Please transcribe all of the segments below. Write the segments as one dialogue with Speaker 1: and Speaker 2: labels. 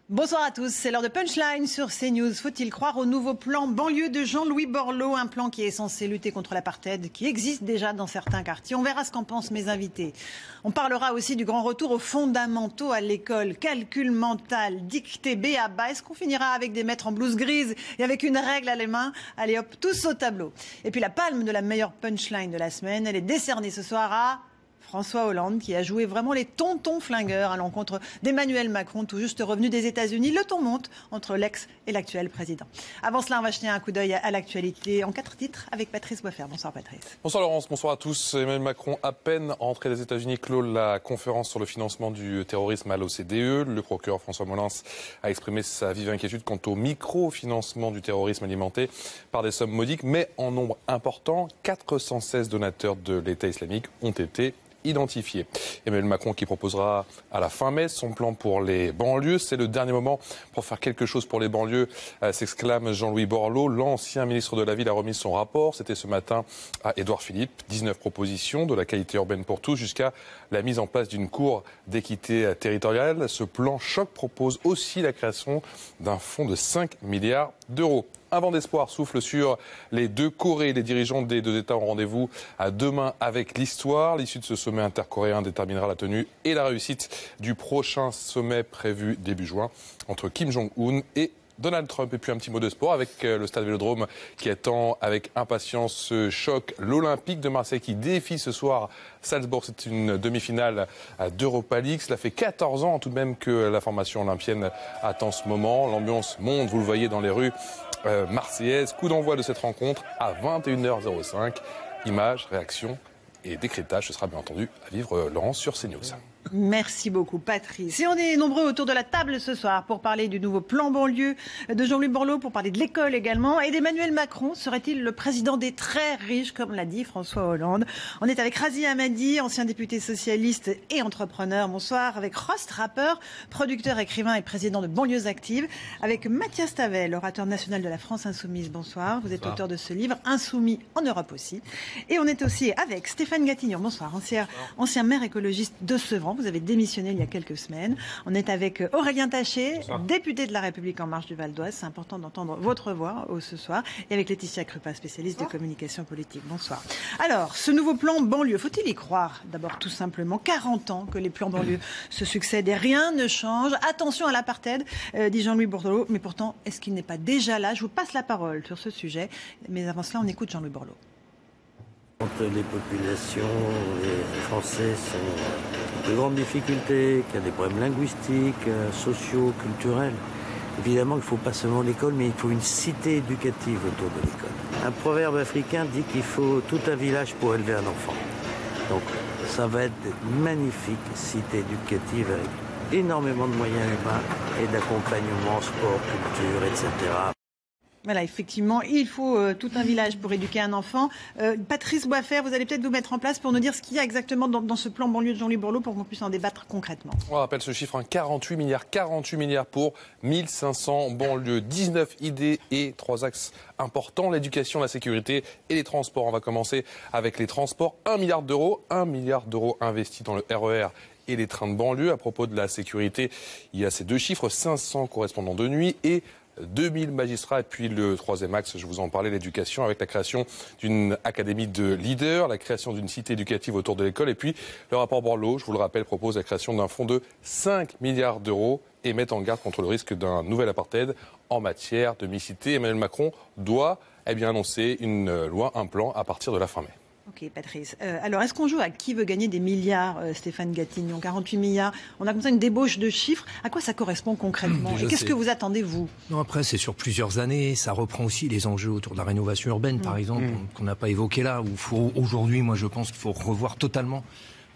Speaker 1: Bonsoir à tous, c'est l'heure de Punchline sur CNews. Faut-il croire au nouveau plan banlieue de Jean-Louis Borloo, un plan qui est censé lutter contre l'apartheid, qui existe déjà dans certains quartiers. On verra ce qu'en pensent mes invités. On parlera aussi du grand retour aux fondamentaux à l'école. Calcul mental, dictée b.a.-ba. Est-ce qu'on finira avec des maîtres en blouse grise et avec une règle à les mains? Allez hop, tous au tableau. Et puis la palme de la meilleure punchline de la semaine, elle est décernée ce soir à François Hollande, qui a joué vraiment les tontons flingueurs à l'encontre d'Emmanuel Macron, tout juste revenu des États-Unis. Le ton monte entre l'ex et l'actuel président. Avant cela, on va jeter un coup d'œil à l'actualité en 4 titres avec Patrice Boisfer. Bonsoir Patrice.
Speaker 2: Bonsoir Laurence, bonsoir à tous. Emmanuel Macron, à peine rentré des États-Unis, clôt la conférence sur le financement du terrorisme à l'OCDE. Le procureur François Molins a exprimé sa vive inquiétude quant au microfinancement du terrorisme alimenté par des sommes modiques, mais en nombre important. 416 donateurs de l'État islamique ont été identifié. Emmanuel Macron qui proposera à la fin mai son plan pour les banlieues. C'est le dernier moment pour faire quelque chose pour les banlieues, s'exclame Jean-Louis Borloo. L'ancien ministre de la Ville a remis son rapport. C'était ce matin à Édouard Philippe. 19 propositions, de la qualité urbaine pour tous jusqu'à la mise en place d'une cour d'équité territoriale. Ce plan choc propose aussi la création d'un fonds de 5 milliards d'euros. Un vent d'espoir souffle sur les deux Corées. Les dirigeants des deux États ont rendez-vous à demain avec l'histoire. L'issue de ce sommet intercoréen déterminera la tenue et la réussite du prochain sommet prévu début juin entre Kim Jong-un et Donald Trump. Et puis un petit mot de sport avec le Stade Vélodrome qui attend avec impatience ce choc. L'Olympique de Marseille qui défie ce soir Salzbourg. C'est une demi-finale d'Europa League. Cela fait 14 ans tout de même que la formation olympienne attend ce moment. L'ambiance monte, vous le voyez dans les rues marseillaise. Coup d'envoi de cette rencontre à 21h05. Images, réactions et décryptage, ce sera bien entendu à vivre, Laurence, sur CNews.
Speaker 1: Merci beaucoup Patrice. Et on est nombreux autour de la table ce soir pour parler du nouveau plan banlieue de Jean-Louis Borloo, pour parler de l'école également et d'Emmanuel Macron. Serait-il le président des très riches, comme l'a dit François Hollande? On est avec Razi Hamadi, ancien député socialiste et entrepreneur. Bonsoir. Avec Rost, rappeur, producteur, écrivain et président de Banlieues Actives. Avec Mathias Tavel, orateur national de la France Insoumise. Bonsoir. Vous êtes auteur de ce livre, Insoumis en Europe aussi. Et on est aussi avec Stéphane Gatignon. Bonsoir. Ancien maire écologiste de Sevran. Vous avez démissionné il y a quelques semaines. On est avec Aurélien Taché, député de La République En Marche du Val d'Oise. C'est important d'entendre votre voix ce soir. Et avec Laetitia Krupa, spécialiste de communication politique. Bonsoir. Alors, ce nouveau plan banlieue, faut-il y croire? D'abord, tout simplement, 40 ans que les plans banlieue se succèdent et rien ne change. Attention à l'apartheid, dit Jean-Louis Borloo. Mais pourtant, est-ce qu'il n'est pas déjà là? Je vous passe la parole sur ce sujet. Mais avant cela, on écoute Jean-Louis Borloo.
Speaker 3: Quand les populations, les Français sont en de grandes difficultés, qu'il y a des problèmes linguistiques, sociaux, culturels, évidemment qu'il ne faut pas seulement l'école, mais il faut une cité éducative autour de l'école. Un proverbe africain dit qu'il faut tout un village pour élever un enfant. Donc ça va être une magnifique cité éducative avec énormément de moyens humains et d'accompagnement, sport, culture, etc.
Speaker 1: Voilà, effectivement, il faut tout un village pour éduquer un enfant. Patrice Boisfer, vous allez peut-être vous mettre en place pour nous dire ce qu'il y a exactement dans ce plan banlieue de Jean-Louis Borloo pour qu'on puisse en débattre concrètement.
Speaker 2: On rappelle ce chiffre, 48 milliards pour 1500 banlieues, 19 idées et 3 axes importants, l'éducation, la sécurité et les transports. On va commencer avec les transports, 1 milliard d'euros investis dans le RER et les trains de banlieue. À propos de la sécurité, il y a ces deux chiffres, 500 correspondants de nuit et 2000 magistrats. Et puis le troisième axe, je vous en parlais, l'éducation, avec la création d'une académie de leaders, la création d'une cité éducative autour de l'école. Et puis le rapport Borloo, je vous le rappelle, propose la création d'un fonds de 5 milliards d'euros et met en garde contre le risque d'un nouvel apartheid en matière de mixité. Emmanuel Macron doit annoncer une loi, un plan à partir de la fin mai.
Speaker 1: Ok, Patrice. Alors, est-ce qu'on joue à qui veut gagner des milliards, Stéphane Gatignon? 48 milliards. On a comme ça une débauche de chiffres. À quoi ça correspond concrètement? Et qu'est-ce que vous attendez, vous?
Speaker 4: Non, après, c'est sur plusieurs années. Ça reprend aussi les enjeux autour de la rénovation urbaine, par exemple, qu'on n'a pas évoqué là. Où aujourd'hui, moi, je pense qu'il faut revoir totalement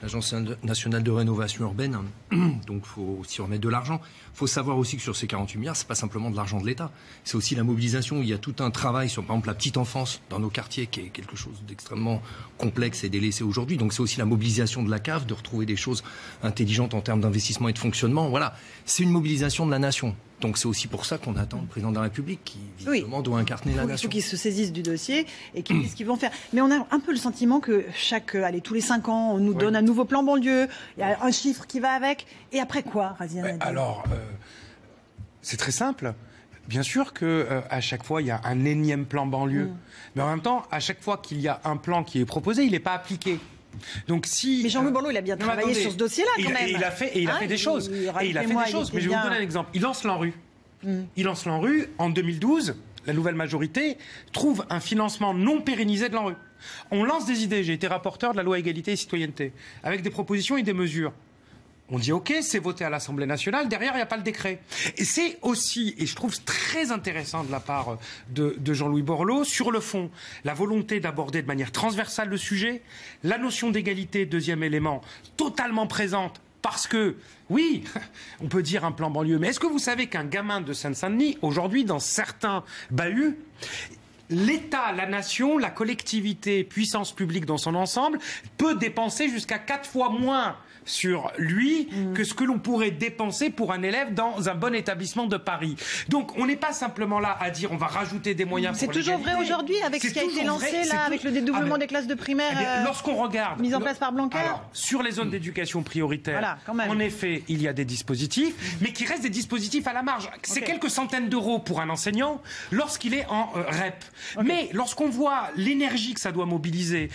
Speaker 4: l'Agence nationale de rénovation urbaine. Donc, il faut aussi remettre de l'argent. Il faut savoir aussi que sur ces 48 milliards, c'est pas simplement de l'argent de l'État. C'est aussi la mobilisation. Il y a tout un travail sur, par exemple, la petite enfance dans nos quartiers, qui est quelque chose d'extrêmement complexe et délaissé aujourd'hui. Donc, c'est aussi la mobilisation de la CAF, de retrouver des choses intelligentes en termes d'investissement et de fonctionnement. Voilà. C'est une mobilisation de la nation. Donc c'est aussi pour ça qu'on attend le président de la République qui, visiblement, doit incarner la nation.
Speaker 1: Il faut qu'ils se saisissent du dossier et qu'ils disent ce qu'ils vont faire. Mais on a un peu le sentiment que tous les 5 ans, on nous donne un nouveau plan banlieue, il y a un chiffre qui va avec, et après quoi, Razi Hamadi?
Speaker 4: Alors,
Speaker 5: C'est très simple. Bien sûr qu'à chaque fois, il y a un énième plan banlieue. Mais en même temps, à chaque fois qu'il y a un plan qui est proposé, il n'est pas appliqué. Donc
Speaker 1: mais Jean-Louis Borloo, il a bien travaillé sur ce dossier-là, quand même.
Speaker 5: Il a fait des choses. Mais je vais vous donner un exemple. Il lance l'ANRU. Il lance l'ANRU en 2012. La nouvelle majorité trouve un financement non pérennisé de l'ANRU. On lance des idées. J'ai été rapporteur de la loi égalité et citoyenneté, avec des propositions et des mesures. On dit OK, c'est voté à l'Assemblée nationale, derrière il n'y a pas le décret. Et c'est aussi, et je trouve très intéressant de la part de Jean-Louis Borloo, sur le fond, la volonté d'aborder de manière transversale le sujet, la notion d'égalité, deuxième élément, totalement présente. Parce que, oui, on peut dire un plan banlieue, mais est-ce que vous savez qu'un gamin de Seine-Saint-Denis, aujourd'hui, dans certains bahuts, l'État, la nation, la collectivité, puissance publique dans son ensemble, peut dépenser jusqu'à 4 fois moins sur lui que ce que l'on pourrait dépenser pour un élève dans un bon établissement de Paris. Donc on n'est pas simplement là à dire on va rajouter des moyens pour l'égalité.
Speaker 1: C'est toujours vrai aujourd'hui avec ce qui a été lancé là, avec le dédoublement des classes de primaire
Speaker 5: lorsqu'on regarde
Speaker 1: mise en place par Blanquer.
Speaker 5: Alors, sur les zones d'éducation prioritaire, en effet, il y a des dispositifs, mais qui restent des dispositifs à la marge. C'est quelques centaines d'euros pour un enseignant lorsqu'il est en REP. Mais lorsqu'on voit l'énergie que ça doit mobiliser,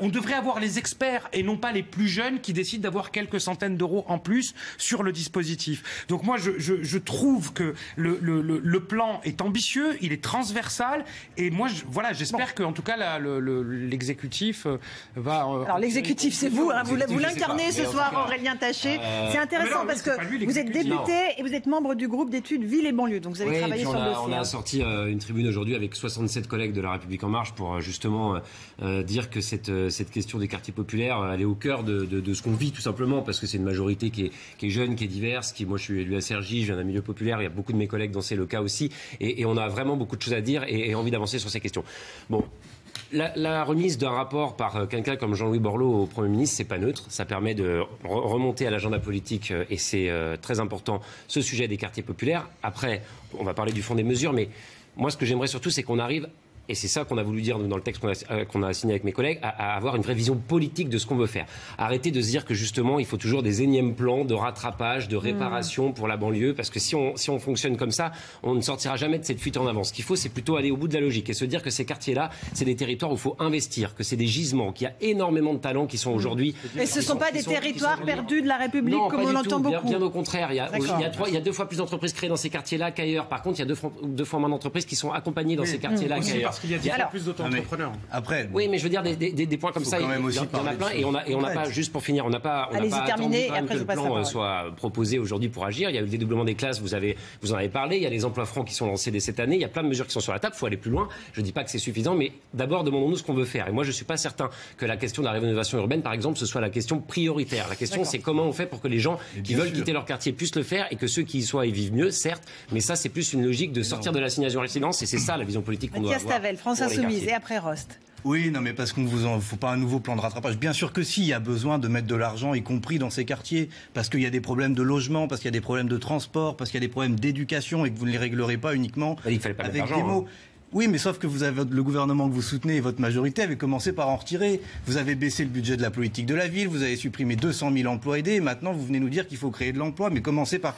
Speaker 5: on devrait avoir les experts et non pas les plus jeunes qui décident d'avoir quelques centaines d'euros en plus sur le dispositif. Donc moi, je trouve que le plan est ambitieux, il est transversal, et moi, j'espère qu'en tout cas, l'exécutif va...
Speaker 1: Alors l'exécutif, c'est vous, hein, vous l'incarnez ce soir, Aurélien Taché. C'est intéressant parce que vous êtes député et vous êtes membre du groupe d'études Ville et banlieue, donc vous avez travaillé sur le dossier.
Speaker 6: On a sorti une tribune aujourd'hui avec 67 collègues de La République En Marche pour justement dire que cette question des quartiers populaires, elle est au cœur de ce qu'on vit tout simplement, parce que c'est une majorité qui est jeune, qui est diverse, moi je suis élu à Cergy, je viens d'un milieu populaire, il y a beaucoup de mes collègues dont c'est le cas aussi, et on a vraiment beaucoup de choses à dire et envie d'avancer sur ces questions. Bon. La remise d'un rapport par quelqu'un comme Jean-Louis Borloo au Premier ministre, c'est pas neutre. Ça permet de remonter à l'agenda politique, et c'est très important, ce sujet des quartiers populaires. Après, on va parler du fond des mesures, mais moi ce que j'aimerais surtout, c'est qu'on arrive... Et c'est ça qu'on a voulu dire dans le texte qu'on a signé avec mes collègues, à avoir une vraie vision politique de ce qu'on veut faire. Arrêter de se dire que justement, il faut toujours des énièmes plans de rattrapage, de réparation pour la banlieue, parce que si on fonctionne comme ça, on ne sortira jamais de cette fuite en avant. Ce qu'il faut, c'est plutôt aller au bout de la logique et se dire que ces quartiers-là, c'est des territoires où il faut investir, que c'est des gisements, qu'il y a énormément de talents qui sont aujourd'hui...
Speaker 1: Et ce ne sont pas des territoires perdus de la République, non, comme on l'entend beaucoup.
Speaker 6: Bien au contraire. Il y a 2 fois plus d'entreprises créées dans ces quartiers-là qu'ailleurs. Par contre, il y a 2 fois moins d'entreprises qui sont accompagnées dans ces quartiers-là qu'ailleurs.
Speaker 5: Parce qu'il y a 10 fois plus d'auto-entrepreneurs.
Speaker 6: Après, oui, mais je veux dire des points comme ça, il y en a plein, et on n'a pas, juste pour finir, on n'a pas attendu que le plan soit proposé aujourd'hui pour agir. Il y a eu le dédoublement des classes, vous en avez parlé, il y a les emplois francs qui sont lancés dès cette année, il y a plein de mesures qui sont sur la table, il faut aller plus loin. Je ne dis pas que c'est suffisant, mais d'abord demandons-nous ce qu'on veut faire. Et moi, je ne suis pas certain que la question de la rénovation urbaine, par exemple, ce soit la question prioritaire. La question, c'est comment on fait pour que les gens qui veulent quitter leur quartier puissent le faire, et que ceux qui y soient y vivent mieux, certes, mais ça, c'est plus une logique de sortir de l'assignation à résidence, et c'est ça la vision politique qu'on doit avoir.
Speaker 1: Mathias Tavel, France Insoumise, et après Rost.
Speaker 7: Oui, non, mais parce qu'on faut pas un nouveau plan de rattrapage. Bien sûr que si, il y a besoin de mettre de l'argent, y compris dans ces quartiers, parce qu'il y a des problèmes de logement, parce qu'il y a des problèmes de transport, parce qu'il y a des problèmes d'éducation, et que vous ne les réglerez pas uniquement avec des mots. Oui, mais sauf que vous avez le gouvernement que vous soutenez et votre majorité avait commencé par en retirer. Vous avez baissé le budget de la politique de la ville, vous avez supprimé 200 000 emplois aidés, et maintenant vous venez nous dire qu'il faut créer de l'emploi, mais commencez par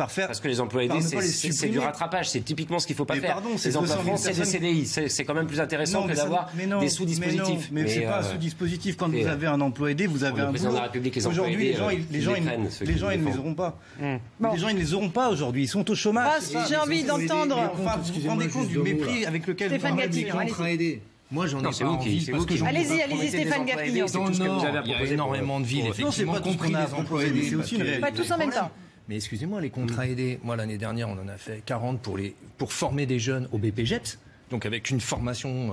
Speaker 7: faire...
Speaker 6: Parce que les emplois aidés, c'est du rattrapage, c'est typiquement ce qu'il ne faut pas faire.
Speaker 7: Pardon,
Speaker 6: les emplois francs, c'est des CDI, c'est quand même plus intéressant que d'avoir des sous-dispositifs.
Speaker 7: Mais c'est pas un sous-dispositif. Quand vous avez un emploi aidé, vous avez un boulot. Aujourd'hui, les gens, ils ne les auront pas. Les gens, ils ne les auront pas aujourd'hui. Ils sont au chômage.
Speaker 1: J'ai envie d'entendre...
Speaker 7: Vous vous rendez compte du mépris avec lequel vous
Speaker 1: Stéphane Gattillon, allez-y.
Speaker 4: Moi, j'en ai pas envie.
Speaker 1: Allez-y, Stéphane Gattillon.
Speaker 4: Dans le Nord, il y a énormément de villes, effectivement, compris les emplois aidés.
Speaker 7: C'est aussi une réalité.
Speaker 1: Pas tous en même temps.
Speaker 4: Mais excusez-moi, les contrats aidés, moi l'année dernière on en a fait 40 pour former des jeunes au BPGEPS, donc avec une formation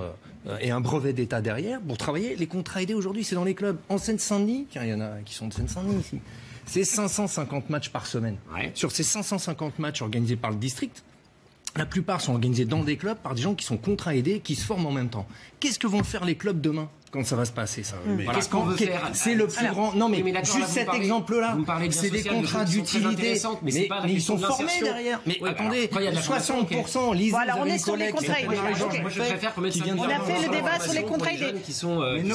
Speaker 4: et un brevet d'État derrière, pour travailler. Les contrats aidés aujourd'hui c'est dans les clubs. En Seine-Saint-Denis, il y en a qui sont de Seine-Saint-Denis ici, c'est 550 matchs par semaine. Ouais. Sur ces 550 matchs organisés par le district, la plupart sont organisés dans des clubs par des gens qui sont contrats aidés, qui se forment en même temps. Qu'est-ce que vont faire les clubs demain quand ça va se passer, ça?
Speaker 6: Voilà. Qu'est-ce qu'on veut faire?
Speaker 4: C'est le plus grand. Non, mais juste cet exemple-là, c'est des contrats d'utilité. Mais ils sont formés derrière. Mais attendez, 60% lisent.
Speaker 1: Voilà, on est sur les contrats aidés.
Speaker 6: Moi, je préfère qu'on mette ça.
Speaker 1: On a fait le débat sur les contrats aidés.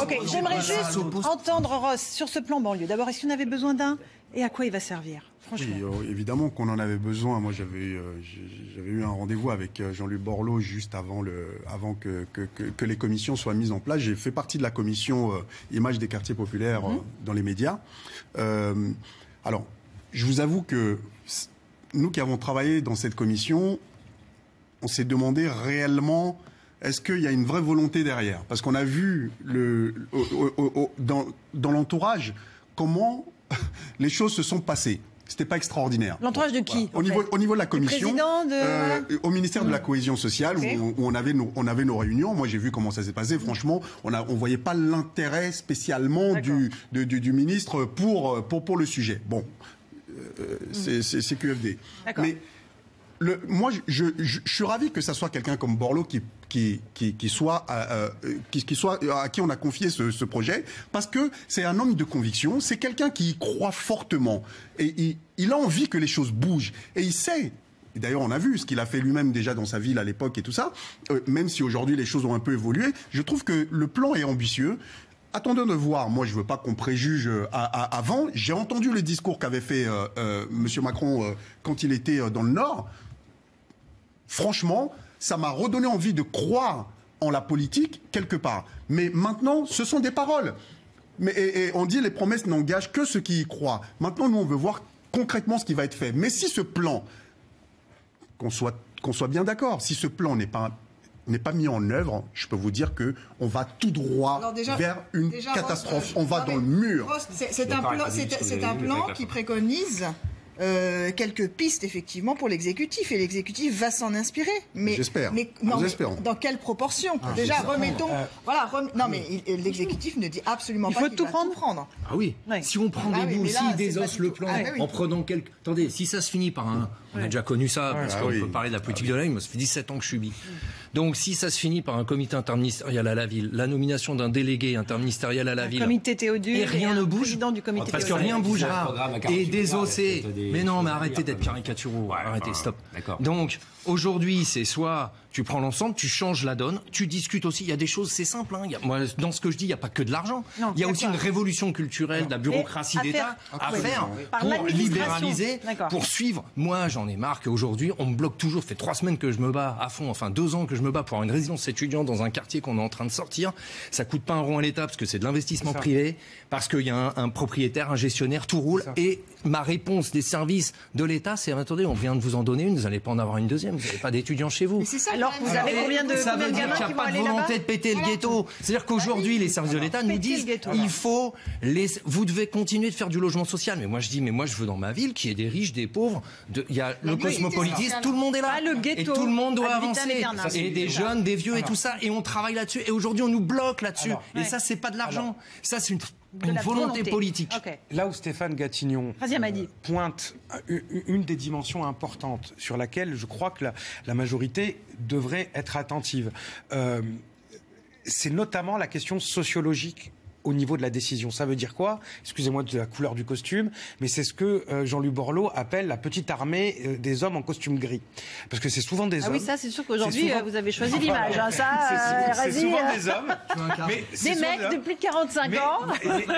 Speaker 1: Ok, j'aimerais juste entendre Ross sur ce plan banlieue. D'abord, est-ce qu'on avait besoin d'un? Et à quoi il va servir ? Franchement.
Speaker 8: Oui, évidemment qu'on en avait besoin. Moi, j'avais eu un rendez-vous avec Jean-Luc Borloo juste avant que les commissions soient mises en place. J'ai fait partie de la commission Images des quartiers populaires dans les médias. Alors, je vous avoue que nous qui avons travaillé dans cette commission, on s'est demandé réellement est-ce qu'il y a une vraie volonté derrière ? Parce qu'on a vu dans l'entourage comment les choses se sont passées. C'était pas extraordinaire.
Speaker 1: L'entourage de qui
Speaker 8: au niveau de la commission, au ministère de la Cohésion sociale, où on avait nos réunions. Moi, j'ai vu comment ça s'est passé. Franchement, on voyait pas l'intérêt spécialement du ministre pour le sujet. Bon, c'est QFD. Mais moi, je suis ravi que ça soit quelqu'un comme Borloo qui soit à qui on a confié ce projet, parce que c'est un homme de conviction, c'est quelqu'un qui y croit fortement et il a envie que les choses bougent et il sait. Et d'ailleurs, on a vu ce qu'il a fait lui-même déjà dans sa ville à l'époque et tout ça. Même si aujourd'hui les choses ont un peu évolué, je trouve que le plan est ambitieux. Attendons de voir. Moi, je veux pas qu'on préjuge avant. J'ai entendu le discours qu'avait fait Monsieur Macron quand il était dans le Nord. Franchement, ça m'a redonné envie de croire en la politique quelque part. Mais maintenant, ce sont des paroles. Et on dit les promesses n'engagent que ceux qui y croient. Maintenant, nous, on veut voir concrètement ce qui va être fait. Mais si ce plan, qu'on soit bien d'accord, si ce plan n'est pas mis en œuvre, je peux vous dire qu'on va tout droit vers une catastrophe. On va dans le mur.
Speaker 9: C'est un plan qui préconise quelques pistes effectivement pour l'exécutif, et l'exécutif va s'en inspirer. Mais j'espère. Mais dans quelle proportion ? Déjà, remettons. Non, mais l'exécutif ne dit absolument pas qu'il va tout prendre.
Speaker 4: Ah oui. Si on prend des bouts, s'il désosse le plan en prenant quelques. Attendez, si ça se finit par un. On a déjà connu ça, parce qu'on peut parler de la politique de la ville. Moi, ça fait 17 ans que je subis. Donc, si ça se finit par un comité interministériel à la ville, la nomination d'un délégué interministériel à la ville,
Speaker 1: comité Théodule,
Speaker 4: et rien ne bouge,
Speaker 1: parce
Speaker 4: que rien ne bougera, et désosser. Mais non, mais arrêtez d'être caricaturaux. Arrêtez, stop. Donc, aujourd'hui, c'est soit tu prends l'ensemble, tu changes la donne, tu discutes aussi. Il y a des choses, c'est simple. Moi, dans ce que je dis, il n'y a pas que de l'argent. Il y a aussi une révolution culturelle de la bureaucratie d'État à faire pour libéraliser, pour suivre. Moi, j'en ai marre qu'aujourd'hui, on me bloque toujours. Ça fait 3 semaines que je me bats à fond, 2 ans que je me bats pour une résidence étudiante dans un quartier qu'on est en train de sortir. Ça coûte pas un rond à l'État parce que c'est de l'investissement privé, parce qu'il y a un propriétaire, un gestionnaire, tout roule. Et ma réponse des services de l'État, c'est attendez, on vient de vous en donner une, vous n'allez pas en avoir une deuxième, vous n'avez pas d'étudiants chez vous.
Speaker 1: Alors, vous avez combien de
Speaker 4: ça veut dire qu'il n'y a pas de volonté de péter le ghetto. C'est-à-dire qu'aujourd'hui, les services de l'État nous disent vous devez continuer de faire du logement social. Mais moi, je dis, je veux dans ma ville qu'il y ait des riches, des pauvres. Il y a le cosmopolitisme, tout le monde est là. Et tout le monde doit avancer. Et des jeunes, des vieux et tout ça. Et on travaille là-dessus. Et aujourd'hui, on nous bloque là-dessus. Et ça, c'est pas de l'argent. Ça, c'est une volonté politique.
Speaker 5: Là où Stéphane Gatignon pointe une des dimensions importantes sur laquelle je crois que la majorité devrait être attentive, c'est notamment la question sociologique au niveau de la décision. Ça veut dire quoi ? Excusez-moi de la couleur du costume, mais c'est ce que Jean-Luc Borloo appelle la petite armée des hommes en costume gris. Parce que c'est souvent des hommes...
Speaker 1: Ah oui, ça c'est sûr qu'aujourd'hui vous avez choisi l'image.
Speaker 5: C'est souvent des hommes.
Speaker 1: Des mecs de plus de 45 ans.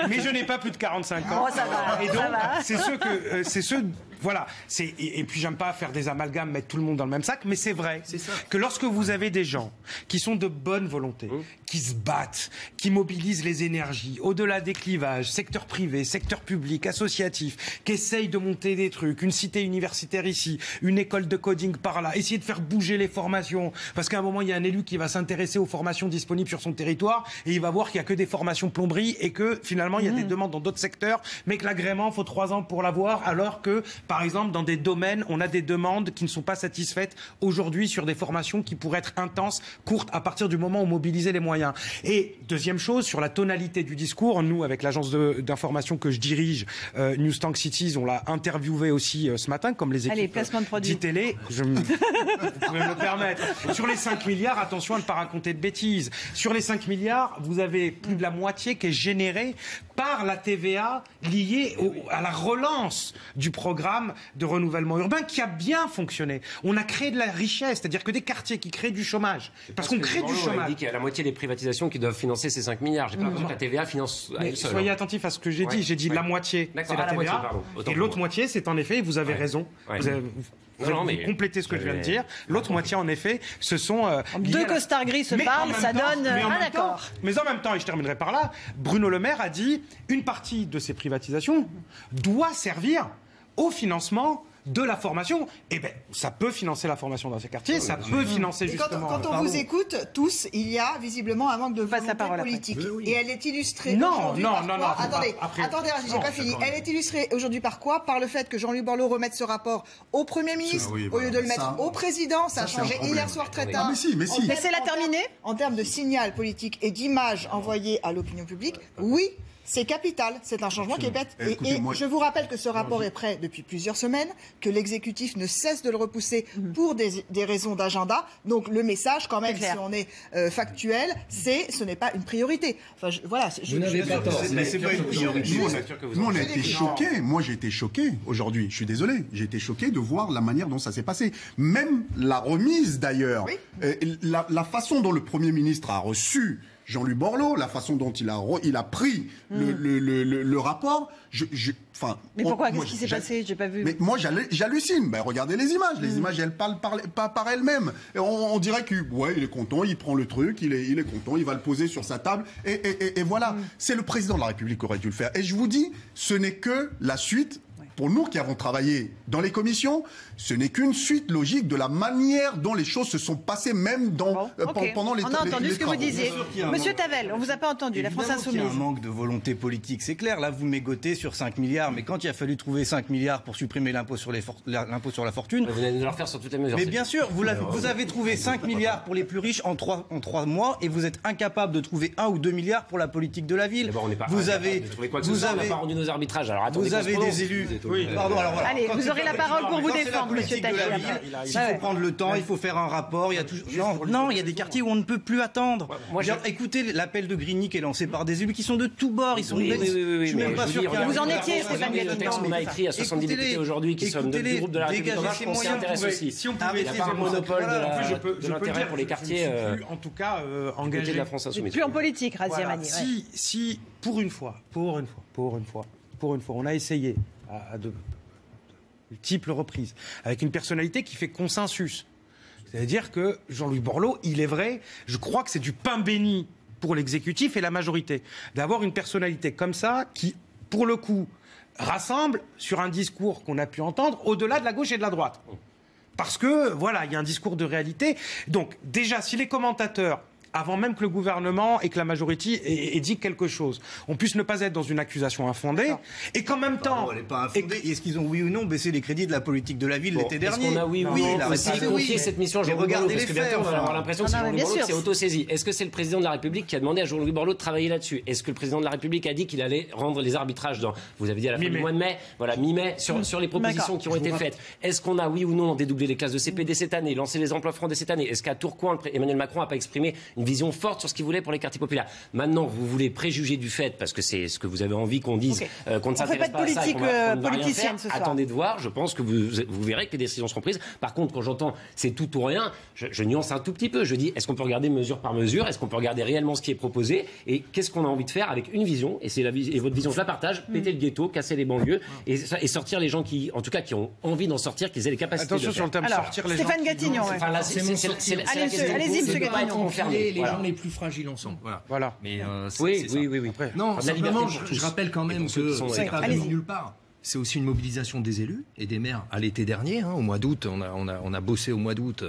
Speaker 5: Mais je n'ai pas plus de 45 ans.
Speaker 1: Oh, ça va.
Speaker 5: Et donc, c'est ceux... Voilà. Et puis, j'aime pas faire des amalgames, mettre tout le monde dans le même sac, mais c'est vrai que lorsque vous avez des gens qui sont de bonne volonté, qui se battent, qui mobilisent les énergies, au-delà des clivages, secteur privé, secteur public, associatif, qui essayent de monter des trucs, une cité universitaire ici, une école de coding par là, essayer de faire bouger les formations, parce qu'à un moment, il y a un élu qui va s'intéresser aux formations disponibles sur son territoire, et il va voir qu'il n'y a que des formations plomberie, et que finalement, il y a des demandes dans d'autres secteurs, mais que l'agrément, faut 3 ans pour l'avoir, alors que par exemple, dans des domaines, on a des demandes qui ne sont pas satisfaites aujourd'hui sur des formations qui pourraient être intenses, courtes, à partir du moment où on mobilisait les moyens. Et deuxième chose, sur la tonalité du discours, nous, avec l'agence d'information que je dirige, News Tank Cities, on l'a interviewé aussi ce matin, comme les équipes d'ITélé. Vous pouvez me le permettre. Sur les 5 milliards, attention à ne pas raconter de bêtises. Sur les 5 milliards, vous avez plus de la moitié qui est générée par la TVA liée à la relance du programme programme de renouvellement urbain qui a bien fonctionné. On a créé de la richesse, c'est-à-dire que des quartiers qui créent du chômage. Parce qu'on crée du chômage.
Speaker 6: Il dit qu'il y a la moitié des privatisations qui doivent financer ces 5 milliards. J'ai pas l'impression que la TVA finance à elle seule.
Speaker 5: Soyez attentifs à ce que j'ai dit. J'ai dit la moitié, c'est la TVA. Et l'autre moitié, c'est en effet, vous avez raison. Vous avez complété ce que je viens de dire. L'autre moitié, en effet, ce sont...
Speaker 1: deux costards gris se parlent, ça donne un accord.
Speaker 5: Mais en même temps, et je terminerai par là, Bruno Le Maire a dit une partie de ces privatisations doit servir au financement de la formation. Eh bien, ça peut financer la formation dans ces quartiers, ça peut financer justement...
Speaker 9: Quand on vous écoute tous, il y a visiblement un manque de volonté politique. Et elle est illustrée aujourd'hui par quoi... Attendez, j'ai pas fini. Elle est illustrée aujourd'hui par quoi? Par le fait que Jean-Luc Borloo remette ce rapport au Premier ministre, au lieu de le mettre au Président. Ça a changé hier soir très tard.
Speaker 1: Mais c'est-la terminer?
Speaker 9: En termes de signal politique et d'image envoyée à l'opinion publique, oui. C'est capital, c'est un changement qui est bête. Et je vous rappelle que ce rapport est prêt depuis plusieurs semaines, que l'exécutif ne cesse de le repousser pour des raisons d'agenda. Donc le message, quand même, si on est factuel, ce n'est pas une priorité. Enfin,
Speaker 6: vous n'avez pas tort.
Speaker 8: Mais c'est pas une priorité. Nous, on a été choqués. Moi, j'ai été choqué aujourd'hui. Je suis désolé. J'ai été choqué de voir la manière dont ça s'est passé. Même la remise, d'ailleurs. Oui. La façon dont le Premier ministre a reçu Jean-Luc Borloo, la façon dont il a pris le rapport,
Speaker 1: mais pourquoi? Qu'est-ce qui s'est passé? J'ai pas vu.
Speaker 8: Mais moi, j'hallucine. Ben, regardez les images. Les images, elles parlent pas par elles-mêmes. Et on dirait qu'il est content, il prend le truc, il est content, il va le poser sur sa table. Et voilà. C'est le président de la République qui aurait dû le faire. Et je vous dis, ce n'est que la suite. Pour nous qui avons travaillé dans les commissions, ce n'est qu'une suite logique de la manière dont les choses se sont passées, même pendant les travaux.
Speaker 1: On a entendu ce que vous disiez. Monsieur Tavel, on ne vous a pas entendu, la France Insoumise.
Speaker 7: Il y a un manque de volonté politique, c'est clair. Là, vous mégotez sur 5 milliards, mais quand il a fallu trouver 5 milliards pour supprimer l'impôt sur la fortune...
Speaker 6: Vous allez nous le refaire sur toutes les mesures.
Speaker 7: Mais bien sûr, vous avez trouvé 5 milliards pour les plus riches en 3 mois, et vous êtes incapable de trouver 1 ou 2 milliards pour la politique de la ville.
Speaker 6: D'abord, on n'est pas incapable de trouver quoi que ce soit, on n'a pas rendu nos arbitrages. Alors attendez,
Speaker 7: vous avez des élus...
Speaker 5: Oui.
Speaker 7: Pardon, alors voilà.
Speaker 1: Allez, vous aurez la parole pour vous défendre, monsieur Tavel.
Speaker 7: Il faut prendre le temps, il faut faire un rapport. Il y a toujours... Non, il y a des quartiers où on ne peut plus attendre. Écoutez l'appel de Grigny qui est lancé par des élus qui sont de tous bords. Ils sont
Speaker 6: je
Speaker 7: suis même pas sûr.
Speaker 1: Vous en étiez, Stéphane Gallien.
Speaker 6: Le texte qu'on a écrit à 70 députés aujourd'hui qui sont du groupe de la République en marche, on s'y intéresse aussi.
Speaker 5: Si on pouvait,
Speaker 6: il n'y a pas un monopole de l'intérêt pour les quartiers.
Speaker 5: En tout cas, engagé
Speaker 6: de la France Insoumise.
Speaker 1: Plus en politique, Razia Mani.
Speaker 5: Si pour une fois, on a essayé à de multiples reprises, avec une personnalité qui fait consensus. C'est-à-dire que Jean-Luc Borloo, il est vrai, je crois que c'est du pain béni pour l'exécutif et la majorité, d'avoir une personnalité comme ça qui, pour le coup, rassemble sur un discours qu'on a pu entendre au-delà de la gauche et de la droite. Parce que, voilà, il y a un discours de réalité. Donc, déjà, si les commentateurs, avant même que le gouvernement et que la majorité ait dit quelque chose, on puisse ne pas être dans une accusation infondée, et qu'en même temps...
Speaker 7: Elle n'est pas infondée. Est-ce qu'ils ont, oui ou non, baissé les crédits de la politique de la ville l'été dernier?
Speaker 6: Est-ce qu'on a, oui ou non, aussi confié cette mission à Jean-Louis Borloo? Parce que bientôt, on va avoir l'impression que c'est Jean-Louis Borloo qui s'est auto-saisi. Est-ce que c'est le président de la République qui a demandé à Jean-Louis Borloo de travailler là-dessus? Est-ce que le président de la République a dit qu'il allait rendre les arbitrages dans... Vous avez dit à la fin du mois de mai, voilà, mi-mai, sur les propositions qui ont été faites. Est-ce qu'on a, oui ou non, dédoublé les classes de CP dès cette année, lancé les emplois francs dès cette année? Est-ce qu'à Tourcoing, Emmanuel Macron n'a pas exprimé une vision forte sur ce qu'il voulait pour les quartiers populaires? Maintenant, vous voulez préjuger du fait, parce que c'est ce que vous avez envie qu'on dise, qu'on ne s'intéresse pas à ça, qu'on ne va rien faire. Attendez de voir, je pense que vous verrez que les décisions seront prises. Par contre, quand j'entends c'est tout ou rien, je nuance un tout petit peu. Je dis, est-ce qu'on peut regarder mesure par mesure? Est-ce qu'on peut regarder réellement ce qui est proposé? Et qu'est-ce qu'on a envie de faire avec une vision? Et votre vision, je la partage, péter le ghetto, casser les banlieues et sortir les gens qui, en tout cas, qui ont envie d'en sortir, qu'ils aient les capacités.
Speaker 5: Attention sur le terme sortir les gens.
Speaker 1: Stéphane Gatineau. Allez-y, monsieur Gatineau.
Speaker 4: Les gens les plus fragiles ensemble.
Speaker 5: Voilà.
Speaker 4: Mais
Speaker 6: oui.
Speaker 4: Non, simplement, je rappelle quand même que c'est pas venu nulle part. C'est aussi une mobilisation des élus et des maires à l'été dernier, au mois d'août. On a bossé au mois d'août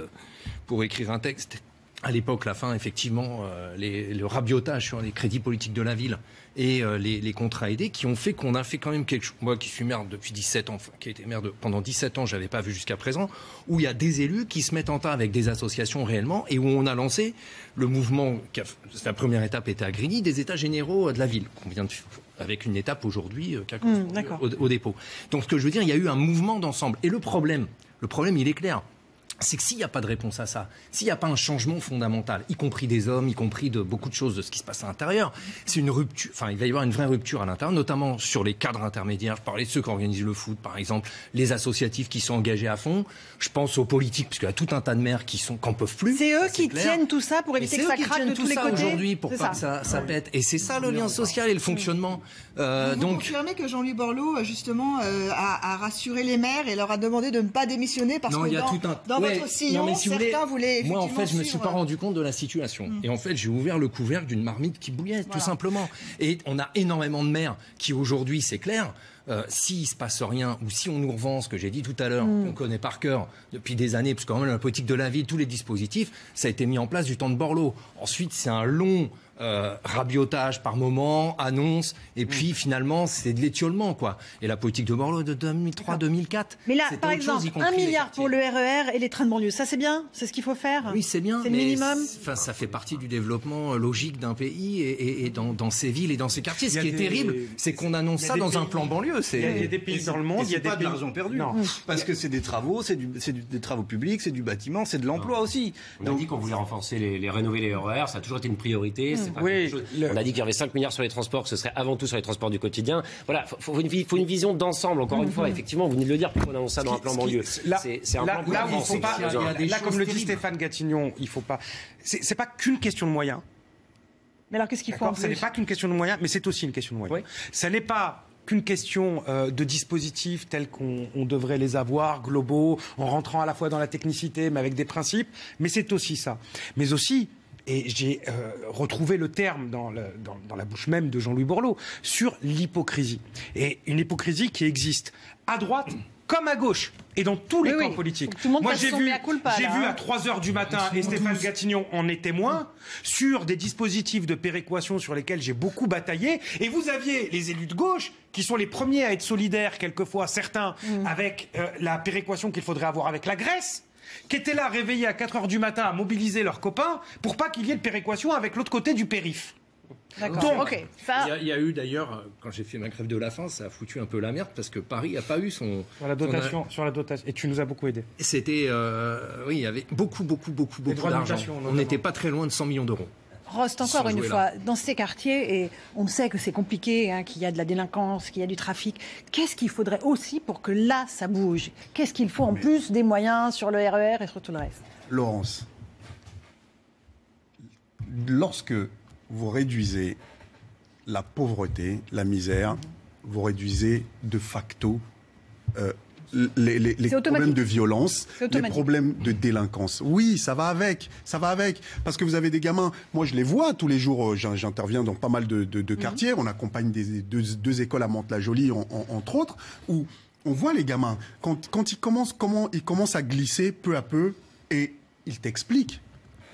Speaker 4: pour écrire un texte. À l'époque, la fin, effectivement, le rabiotage sur les crédits politiques de la ville et les contrats aidés qui ont fait qu'on a fait quand même quelque chose. Moi qui suis maire depuis 17 ans, qui a été maire pendant 17 ans, je n'avais pas vu jusqu'à présent, où il y a des élus qui se mettent en tas avec des associations réellement et où on a lancé le mouvement, la première étape était à Grigny, des états généraux de la ville, qu'on vient de avec une étape aujourd'hui au dépôt. Donc ce que je veux dire, il y a eu un mouvement d'ensemble. Et le problème, il est clair. c'est que s'il n'y a pas de réponse à ça, s'il n'y a pas un changement fondamental, y compris des hommes, y compris de beaucoup de choses de ce qui se passe à l'intérieur, c'est une rupture. Enfin, il va y avoir une vraie rupture à l'intérieur, notamment sur les cadres intermédiaires. Je parlais de ceux qui organisent le foot, par exemple, les associatifs qui sont engagés à fond. Je pense aux politiques, parce qu'il y a tout un tas de maires qui n'en peuvent plus.
Speaker 1: C'est eux qui tiennent tout ça pour éviter que ça craque de tous les côtés.
Speaker 4: Aujourd'hui, pour pas que ça pète. Et c'est ça le lien social et le fonctionnement.
Speaker 9: Vous confirmez que Jean-Louis Borloo, justement, a rassuré les maires et leur a demandé de ne pas démissionner parce que dans votre sillon, certains voulaient effectivement.
Speaker 4: Moi, en fait, je me suis pas rendu compte de la situation. Et en fait, j'ai ouvert le couvercle d'une marmite qui bouillait, tout simplement. Et on a énormément de maires qui, aujourd'hui, c'est clair, s'il se passe rien, ou si on nous revend ce que j'ai dit tout à l'heure, qu'on connaît par cœur depuis des années, parce que quand même la politique de la ville, tous les dispositifs, ça a été mis en place du temps de Borloo. Ensuite, c'est un long rabiotage par moment, annonce, et puis finalement c'est de l'étiolement, quoi. Et la politique de Borloo de 2003-2004.
Speaker 1: Mais là, par exemple, 1 milliard pour le RER et les trains de banlieue, ça c'est bien, c'est ce qu'il faut faire.
Speaker 4: Oui, c'est bien.
Speaker 1: C'est le minimum.
Speaker 4: Enfin, ça fait partie du développement logique d'un pays et dans ses villes et dans ses quartiers. Ce qui est terrible, c'est qu'on annonce ça dans un plan banlieue.
Speaker 5: Il y a des pays dans le monde, il y a
Speaker 7: pas de l'argent perdu. Parce que c'est des travaux, c'est des travaux publics, c'est du bâtiment, c'est de l'emploi aussi.
Speaker 6: On a dit qu'on voulait renforcer rénover les RER, ça a toujours été une priorité. On a dit qu'il y avait 5 milliards sur les transports, que ce serait avant tout sur les transports du quotidien. Voilà, faut une vision d'ensemble, encore une fois. Effectivement, vous venez de le dire, pourquoi on annonce ça dans un plan banlieue. C'est un plan
Speaker 5: là, il faut pas, là, comme le dit Stéphane Gatignon, il faut pas. C'est pas qu'une question de moyens.
Speaker 1: Mais alors, qu'est-ce qu'il faut en plus ?
Speaker 5: Ça n'est pas qu'une question de moyens, mais c'est aussi une question de moyens. Oui. Ça n'est pas qu'une question de dispositifs tels qu'on devrait les avoir, globaux, en rentrant à la fois dans la technicité, mais avec des principes. Mais c'est aussi ça. Mais aussi... Et j'ai retrouvé le terme dans la bouche même de Jean-Louis Borloo, sur l'hypocrisie. Et une hypocrisie qui existe à droite comme à gauche, et dans tous les camps politiques.
Speaker 1: Moi, j'ai vu
Speaker 5: à 3h du matin, et Stéphane Gatignon en est témoin, sur des dispositifs de péréquation sur lesquels j'ai beaucoup bataillé, et vous aviez les élus de gauche, qui sont les premiers à être solidaires, quelquefois, certains, avec la péréquation qu'il faudrait avoir avec la Grèce, qui étaient là réveillés à 4h du matin à mobiliser leurs copains pour pas qu'il y ait de péréquation avec l'autre côté du périph'.
Speaker 1: D'accord.
Speaker 5: Donc,
Speaker 4: il y a eu d'ailleurs, quand j'ai fait ma grève de la faim, ça a foutu un peu la merde parce que Paris n'a pas eu son...
Speaker 5: Sur la dotation. Et tu nous as beaucoup aidé.
Speaker 4: C'était... oui, il y avait beaucoup d'argent. On n'était pas très loin de 100 millions d'euros.
Speaker 1: Rost, encore une fois, dans ces quartiers, et on sait que c'est compliqué, qu'il y a de la délinquance, qu'il y a du trafic, qu'est-ce qu'il faudrait aussi pour que là, ça bouge ? Qu'est-ce qu'il faut en plus des moyens sur le RER et sur tout le reste ?
Speaker 8: Laurence, lorsque vous réduisez la pauvreté, la misère, vous réduisez de facto les problèmes de violence, les problèmes de délinquance. Oui, ça va avec. Parce que vous avez des gamins, moi je les vois tous les jours, j'interviens dans pas mal de quartiers, on accompagne deux écoles à Mantes-la-Jolie, entre autres, où on voit les gamins, quand ils commencent à glisser peu à peu, et ils t'expliquent.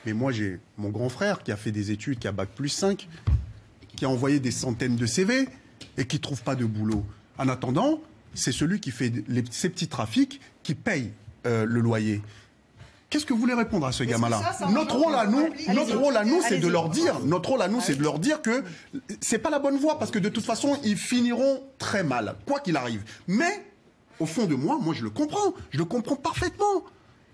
Speaker 8: Mais moi j'ai mon grand frère qui a fait des études, qui a bac plus 5, qui a envoyé des centaines de CV, et qui ne trouve pas de boulot. En attendant, c'est celui qui fait ces petits trafics qui paye le loyer. Qu'est-ce que vous voulez répondre à ce gamin-là ? Notre rôle à nous, c'est de leur dire que c'est pas la bonne voie, parce que de toute façon, ils finiront très mal, quoi qu'il arrive. Mais, au fond de moi, je le comprends parfaitement.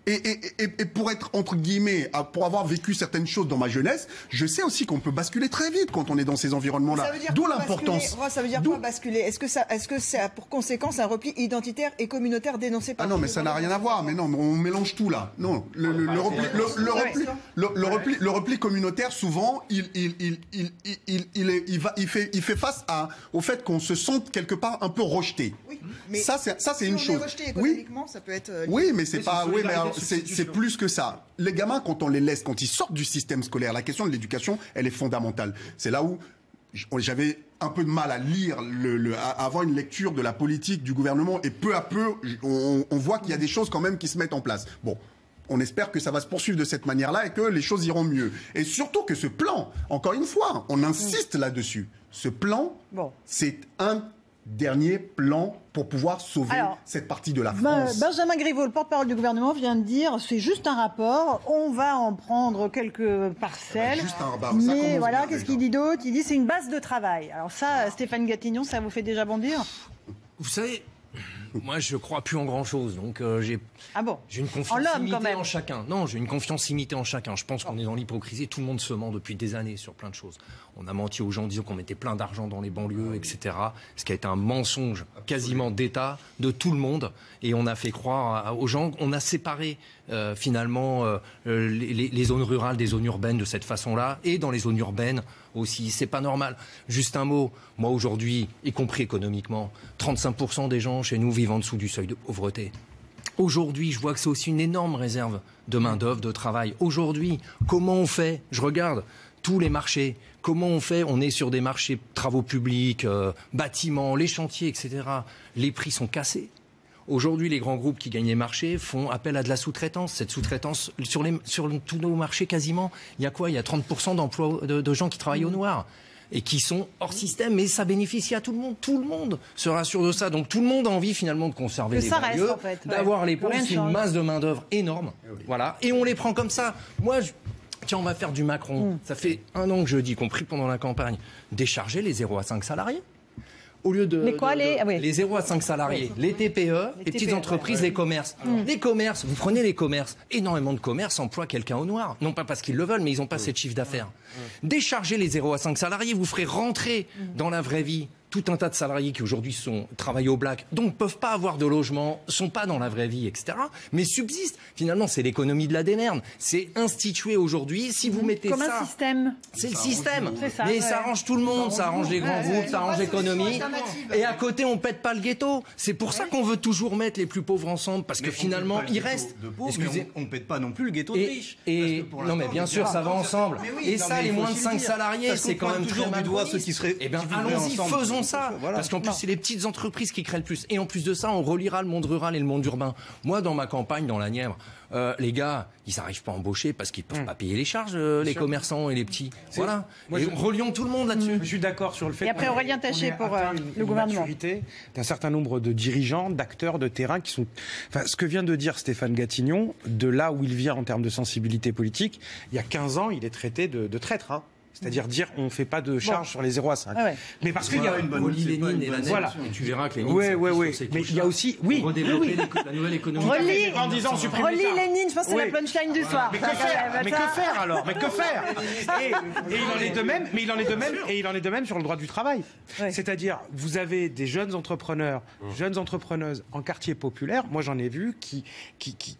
Speaker 8: Et pour être, entre guillemets, pour avoir vécu certaines choses dans ma jeunesse, je sais aussi qu'on peut basculer très vite quand on est dans ces environnements-là. D'où l'importance.
Speaker 9: Ça veut dire quoi basculer ? Est-ce que ça a pour conséquence un repli identitaire et communautaire dénoncé par...
Speaker 8: Ah non, mais ça n'a rien à voir. Mais non, on mélange tout là. Non, le repli communautaire, souvent, il fait face au fait qu'on se sente quelque part un peu rejeté.
Speaker 9: Oui, mais
Speaker 8: ça c'est une chose.
Speaker 9: Rejeté économiquement, ça peut être...
Speaker 8: Oui, mais c'est pas... Oui, mais c'est plus que ça. Les gamins, quand on les laisse, quand ils sortent du système scolaire, la question de l'éducation, elle est fondamentale. C'est là où j'avais un peu de mal à lire, à avoir une lecture de la politique du gouvernement, et peu à peu, on voit qu'il y a des choses quand même qui se mettent en place. Bon, on espère que ça va se poursuivre de cette manière-là et que les choses iront mieux. Et surtout que ce plan, encore une fois, on insiste là-dessus, ce plan, c'est un dernier plan pour pouvoir sauver cette partie de la France.
Speaker 1: Benjamin Griveaux, le porte-parole du gouvernement, vient de dire c'est juste un rapport, on va en prendre quelques parcelles.
Speaker 8: Juste un rapport.
Speaker 1: Mais voilà, qu'est-ce qu'il dit d'autre ? Il dit c'est une base de travail. Alors ça, Stéphane Gatignon, ça vous fait déjà bondir ?
Speaker 4: Vous savez, Moi, je crois plus en grand-chose. Donc, j'ai une confiance limitée en chacun. Non, j'ai une confiance limitée en chacun. Je pense qu'on est dans l'hypocrisie. Tout le monde se ment depuis des années sur plein de choses. On a menti aux gens en disant qu'on mettait plein d'argent dans les banlieues, etc. Ce qui a été un mensonge quasiment d'État de tout le monde. Et on a fait croire aux gens, on a séparé finalement les zones rurales des zones urbaines de cette façon-là. Et dans les zones urbaines aussi, c'est pas normal. Juste un mot, moi aujourd'hui, y compris économiquement, 35% des gens chez nous vivent en dessous du seuil de pauvreté. Aujourd'hui, je vois que c'est aussi une énorme réserve de main-d'œuvre, de travail. Aujourd'hui, comment on fait ? Je regarde tous les marchés. Comment on fait ? On est sur des marchés travaux publics, bâtiments, les chantiers, etc. Les prix sont cassés. Aujourd'hui, les grands groupes qui gagnent les marchés font appel à de la sous-traitance. Cette sous-traitance, sur tous nos marchés quasiment, il y a quoi ? Il y a 30% d'emplois de gens qui travaillent au noir et qui sont hors système, mais ça bénéficie à tout le monde. Tout le monde se rassure de ça. Donc tout le monde a envie finalement de conserver les banlieues, d'avoir les pauvres, c'est une masse de main-d'œuvre énorme. Voilà. Et on les prend comme ça. Moi, tiens, on va faire du Macron. Ça fait 1 an que je dis, y compris pendant la campagne, décharger les 0 à 5 salariés. Au lieu de les 0 à 5 salariés, les TPE, les petites entreprises, les commerces. Les commerces, vous prenez les commerces, énormément de commerces emploient quelqu'un au noir. Non pas parce qu'ils le veulent, mais ils n'ont pas assez de chiffre d'affaires. Déchargez les 0 à 5 salariés, vous ferez rentrer dans la vraie vie tout un tas de salariés qui aujourd'hui travaillent au black, donc ne peuvent pas avoir de logement, sont pas dans la vraie vie, etc., mais subsistent. Finalement, c'est l'économie de la dénerne. C'est institué aujourd'hui. Si vous mettez
Speaker 1: comme un système.
Speaker 4: C'est le système. Mais ça arrange tout le monde. Ça arrange les grands groupes, ça arrange l'économie. Et à côté, on pète pas le ghetto. C'est pour ça qu'on veut toujours mettre les plus pauvres ensemble, parce que finalement, il reste.
Speaker 7: On ne pète pas non plus le ghetto de riches.
Speaker 4: Non, mais bien sûr, ça va ensemble. Et ça, les moins de 5 salariés, c'est quand même toujours
Speaker 7: du doigt ceux qui seraient.
Speaker 4: Eh bien, allons-y, faisons ça. Parce qu'en plus, c'est les petites entreprises qui créent le plus. Et en plus de ça, on reliera le monde rural et le monde urbain. Moi, dans ma campagne, dans la Nièvre, les gars, ils n'arrivent pas à embaucher parce qu'ils ne peuvent pas payer les charges, les commerçants et les petits. Voilà. Relions tout le monde là-dessus.
Speaker 5: Je suis d'accord sur le fait.
Speaker 1: Et après, Aurélien Taché pour le gouvernement.
Speaker 5: D'un certain nombre de dirigeants, d'acteurs de terrain qui sont. Enfin, ce que vient de dire Stéphane Gatignon, de là où il vient en termes de sensibilité politique, il y a 15 ans, il est traité de traître. Hein. C'est-à-dire dire on ne fait pas de charge sur les 0 à 5. Mais parce qu'il y a
Speaker 4: une bonne Lénine et la
Speaker 5: voilà.
Speaker 4: Tu verras que Lénine.
Speaker 5: Mais il y a aussi
Speaker 4: redévelopper la nouvelle économie.
Speaker 5: En disant supprimer.
Speaker 1: Relis Lénine, je pense que c'est la punchline du soir.
Speaker 5: Mais que faire alors ? Mais que faire ? Et il en est de même. Mais il en est de même sur le droit du travail. C'est-à-dire vous avez des jeunes entrepreneurs, jeunes entrepreneuses en quartier populaire. Moi j'en ai vu qui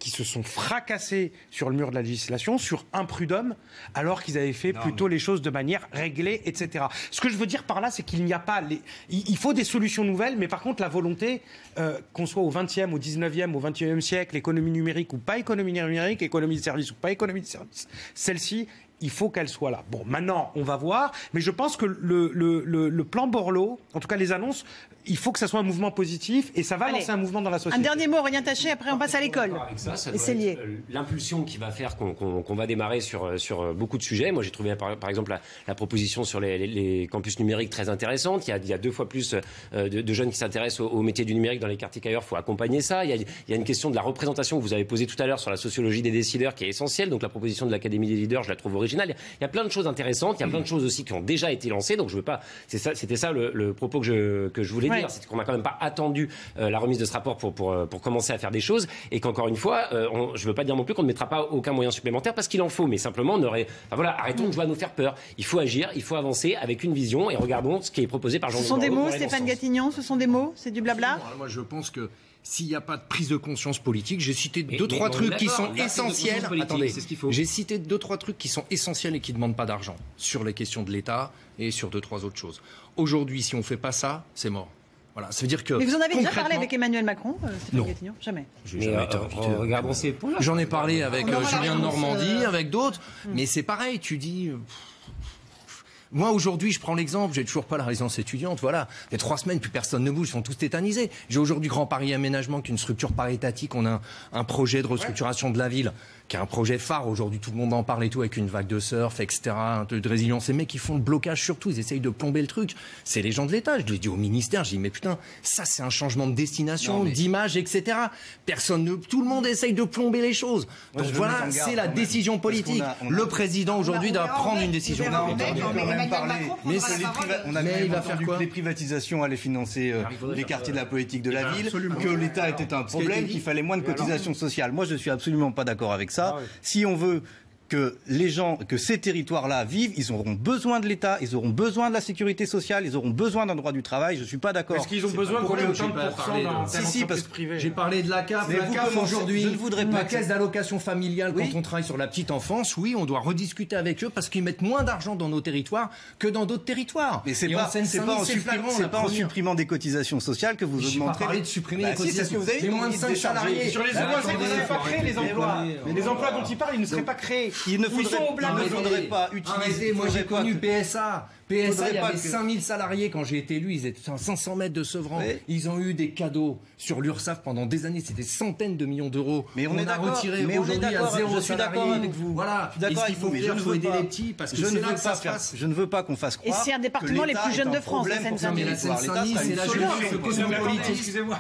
Speaker 5: se sont fracassés sur le mur de la législation sur un prud'homme alors qu'ils avaient fait plutôt les choses de manière réglée, etc. Ce que je veux dire par là, c'est qu'il n'y a pas... Il faut des solutions nouvelles, mais par contre, la volonté, qu'on soit au 20e, au 19e, au 21e siècle, économie numérique ou pas économie numérique, économie de service ou pas économie de service, celle-ci, il faut qu'elle soit là. Bon, maintenant, on va voir, mais je pense que le plan Borloo, en tout cas les annonces, il faut que ça soit un mouvement positif et ça va lancer un mouvement dans la société.
Speaker 1: Un dernier mot, Aurélien Taché, après on passe à l'école.
Speaker 6: Et c'est lié. L'impulsion qui va faire qu'on va démarrer sur beaucoup de sujets. Moi, j'ai trouvé par exemple la proposition sur les campus numériques très intéressante. Il y a 2 fois plus de jeunes qui s'intéressent au métier du numérique dans les quartiers qu'ailleurs. Il faut accompagner ça. Il y a une question de la représentation que vous avez posée tout à l'heure sur la sociologie des décideurs qui est essentielle. Donc la proposition de l'Académie des leaders, je la trouve originale. Il y a plein de choses intéressantes. Il y a plein de choses aussi qui ont déjà été lancées. Donc je veux pas. C'était ça le propos que je voulais dire. C'est qu'on n'a quand même pas attendu la remise de ce rapport pour commencer à faire des choses et qu'encore une fois, je veux pas dire non plus qu'on ne mettra pas aucun moyen supplémentaire parce qu'il en faut. Mais simplement, arrêtons de jouer à nous faire peur. Il faut agir, il faut avancer avec une vision et regardons ce qui est proposé par Jean-Louis Borloo.
Speaker 1: Ce sont des mots, Stéphane Gatignon. Ce sont des mots. C'est du blabla.
Speaker 4: Moi, je pense que s'il n'y a pas de prise de conscience politique, j'ai cité 2-3 trucs qui sont essentiels. Attendez, c'est ce qu'il faut. J'ai cité 2-3 trucs qui sont essentiels et qui ne demandent pas d'argent sur les questions de l'État et sur 2-3 autres choses. Aujourd'hui, si on ne fait pas ça, c'est mort. Voilà, ça veut dire que.
Speaker 1: Mais vous en avez déjà parlé avec Emmanuel Macron, Stéphane Gatignon ? Jamais.
Speaker 6: Regardons ces points-là.
Speaker 4: J'en ai parlé avec Julien de Normandie, avec d'autres, mais c'est pareil, tu dis. Moi, aujourd'hui, je prends l'exemple, j'ai toujours pas la résidence étudiante, voilà. Il y a 3 semaines, plus personne ne bouge, ils sont tous tétanisés. J'ai aujourd'hui Grand Paris Aménagement, qui est une structure paritatique. On a un projet de restructuration de la ville, qui est un projet phare. Aujourd'hui, tout le monde en parle et tout, avec une vague de surf, etc., un peu de résilience. Ces mecs, qui font le blocage sur tout, ils essayent de plomber le truc. C'est les gens de l'État. Je l'ai dit au ministère, je dis, mais putain, ça, c'est un changement de destination, d'image, etc. Tout le monde essaye de plomber les choses. Donc voilà, c'est la décision politique. Le président, aujourd'hui, doit prendre une décision politique.
Speaker 7: même parlé. Mais on a même entendu que les privatisations allaient financer les quartiers de la politique de la ville, que l'État était un problème, qu'il fallait moins de cotisations sociales. Moi, je suis absolument pas d'accord avec ça. Si on veut que les gens, que ces territoires-là vivent, ils auront besoin de l'État, ils auront besoin de la sécurité sociale, ils auront besoin d'un droit du travail. Je suis pas d'accord.
Speaker 5: Est-ce qu'ils ont besoin qu'on ait autant de pourcents dans
Speaker 4: si, parce que j'ai parlé de la CAF. La CAF aujourd'hui, je ne voudrais pas. La caisse d'allocation familiale, quand on travaille sur la petite enfance, oui, on doit rediscuter avec eux parce qu'ils mettent moins d'argent dans nos territoires que dans d'autres territoires.
Speaker 7: Mais c'est pas en supprimant des cotisations sociales que vous augmenterez.
Speaker 4: J'ai parlé de supprimer les cotisations.
Speaker 7: J'ai
Speaker 4: moins de 5 salariés.
Speaker 5: Sur les emplois, vous n'avez pas créé les emplois. Mais les emplois dont ils parlent, ils ne seraient pas créés.
Speaker 7: Il ne faudrait pas utiliser.
Speaker 4: Arrêtez, moi j'ai connu PSA. PSA, il y avait 5000 salariés quand j'ai été élu, ils étaient à 500 mètres de Sevran. Oui. Ils ont eu des cadeaux sur l'URSSAF pendant des années, c'était centaines de millions d'euros.
Speaker 7: Mais on a retiré aujourd'hui à 0
Speaker 4: je suis d'accord avec vous.
Speaker 7: Voilà,
Speaker 4: il faut aider les petits parce que c'est là que ça se passe.
Speaker 7: Je ne veux pas qu'on fasse croire.
Speaker 1: Et c'est un département les plus jeunes de France, la Seine-Saint-Denis.
Speaker 4: La Seine-Saint-Denis, c'est la jeunesse cosmopolitique.
Speaker 5: Excusez-moi.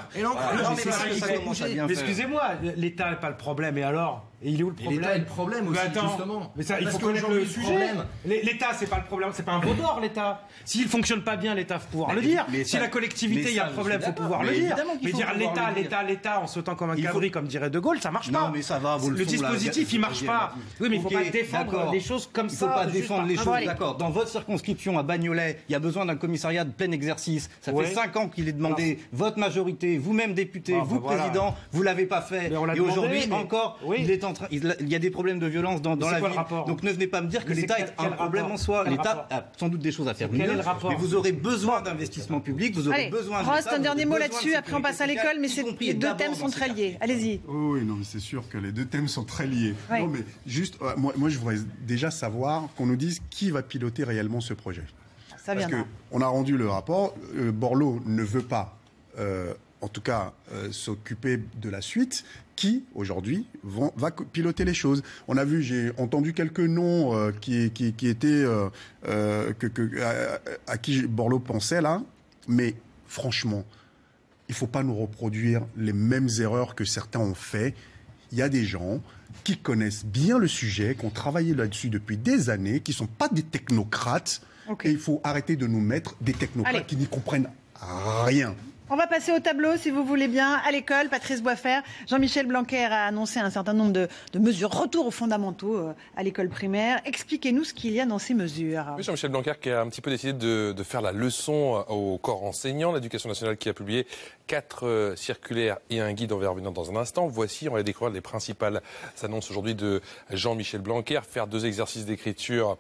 Speaker 5: Excusez-moi, l'État n'est pas le problème, et alors ? Et il est où le problème ?
Speaker 4: L'État est le problème aussi, justement.
Speaker 5: Mais ça, il faut connaître le sujet. L'État, c'est pas le problème, c'est pas un veau d'or, l'État. S'il fonctionne pas bien, l'État, faut pouvoir le dire. Si la collectivité, il y a un problème, faut pouvoir le dire. Mais dire l'État, en sautant comme un cabri, comme dirait De Gaulle, ça marche pas.
Speaker 7: Non, mais ça va,
Speaker 5: le dispositif, il marche pas. Oui, mais il faut pas défendre les choses comme ça.
Speaker 7: Il faut pas défendre les choses, d'accord. Dans votre circonscription à Bagnolet, il y a besoin d'un commissariat de plein exercice. Ça fait 5 ans qu'il est demandé. Votre majorité, vous-même député, vous président, vous l'avez pas fait. Et aujourd'hui encore, il est en train. Il y a des problèmes de violence dans la ville. Donc ne venez pas me dire que l'État est un problème en soi. L'État a sans doute des choses à faire mieux. Mais vous aurez besoin d'investissements publics, vous aurez besoin de
Speaker 1: Rost, un dernier mot là-dessus, après on passe à l'école, mais les deux thèmes sont très liés. Allez-y.
Speaker 8: Oui, non, mais c'est sûr que les deux thèmes sont très liés. Non, mais juste, moi je voudrais déjà savoir qu'on nous dise qui va piloter réellement ce projet.
Speaker 1: Ça viendra.
Speaker 8: Parce qu'on a rendu le rapport, Borloo ne veut pas, en tout cas, s'occuper de la suite. Qui, aujourd'hui, va piloter les choses. On a vu, j'ai entendu quelques noms qui étaient à qui Borloo pensait là, mais franchement, il ne faut pas nous reproduire les mêmes erreurs que certains ont fait. Il y a des gens qui connaissent bien le sujet, qui ont travaillé là-dessus depuis des années, qui ne sont pas des technocrates, et il faut arrêter de nous mettre des technocrates qui n'y comprennent rien.
Speaker 1: On va passer au tableau, si vous voulez bien. À l'école, Patrice Boisfer, Jean-Michel Blanquer a annoncé un certain nombre de mesures retour aux fondamentaux à l'école primaire. Expliquez-nous ce qu'il y a dans ces mesures.
Speaker 2: Oui, Jean-Michel Blanquer qui a un petit peu décidé de faire la leçon au corps enseignant. L'Éducation nationale qui a publié 4 circulaires et un guide, on va y revenir dans un instant. Voici, on va découvrir les principales annonces aujourd'hui de Jean-Michel Blanquer. Faire 2 exercices d'écriture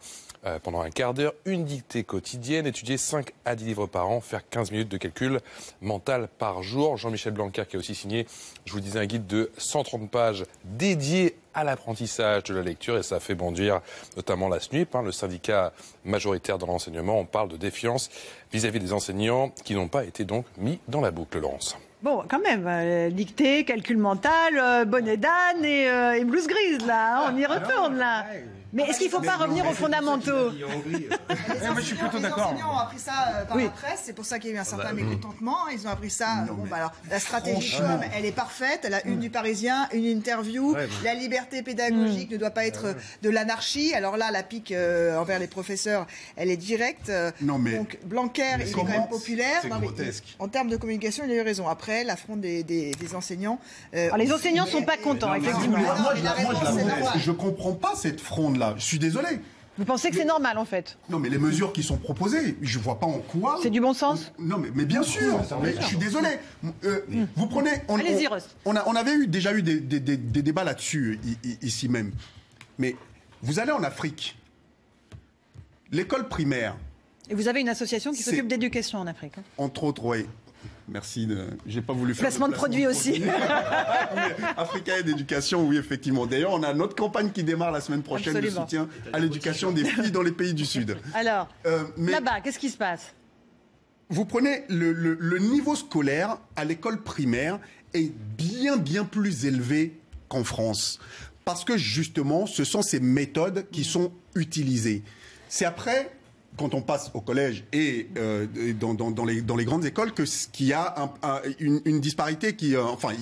Speaker 2: pendant un quart d'heure, une dictée quotidienne, étudier 5 à 10 livres par an, faire 15 minutes de calcul mental par jour. Jean-Michel Blanquer qui a aussi signé, je vous le disais, un guide de 130 pages dédié à l'apprentissage de la lecture, et ça a fait bondir notamment la SNUIP, le syndicat majoritaire dans l'enseignement. On parle de défiance vis-à-vis des enseignants qui n'ont pas été donc mis dans la boucle, Laurence.
Speaker 1: Bon, quand même, dictée, calcul mental, bonnet d'âne et blouse grise, là, on y retourne, là. Mais est-ce qu'il ne faut pas revenir aux fondamentaux ?
Speaker 5: Moi, je suis plutôt d'accord.
Speaker 9: Les enseignants ont appris ça par la presse, c'est pour ça qu'il y a eu un certain mécontentement. Ils ont appris ça. Alors, la stratégie elle est parfaite. Elle a une du Parisien, une interview. La liberté pédagogique ne doit pas être de l'anarchie. Alors là, la pique envers les professeurs, elle est directe. Donc, Blanquer, il est quand même populaire.
Speaker 8: C'est grotesque.
Speaker 9: En termes de communication, il a eu raison. Après, l'affront des enseignants.
Speaker 1: Alors, les enseignants ne sont pas contents, effectivement.
Speaker 8: Je ne comprends pas cette fronde-là. Je suis désolé.
Speaker 1: Vous pensez que c'est normal, en fait ?
Speaker 8: Non, mais les mesures qui sont proposées, je ne vois pas en quoi...
Speaker 1: C'est du bon sens ?
Speaker 8: Non, mais bien sûr. Mais je suis désolé. Vous prenez...
Speaker 1: Allez-y, Rost.
Speaker 8: On avait déjà eu des débats là-dessus, ici même. Mais vous allez en Afrique, l'école primaire...
Speaker 1: Et vous avez une association qui s'occupe d'éducation en Afrique.
Speaker 8: Entre autres, oui. Merci. J'ai pas voulu faire
Speaker 1: placement de produits aussi.
Speaker 8: Africain et d'éducation, oui, effectivement. D'ailleurs, on a notre campagne qui démarre la semaine prochaine de soutien à l'éducation des filles dans les pays du Sud.
Speaker 1: Alors, là-bas, qu'est-ce qui se passe ?
Speaker 8: Vous prenez le niveau scolaire à l'école primaire est bien plus élevé qu'en France. Parce que justement, ce sont ces méthodes qui sont utilisées. C'est après... quand on passe au collège et dans les grandes écoles qu'il y a une disparité qui...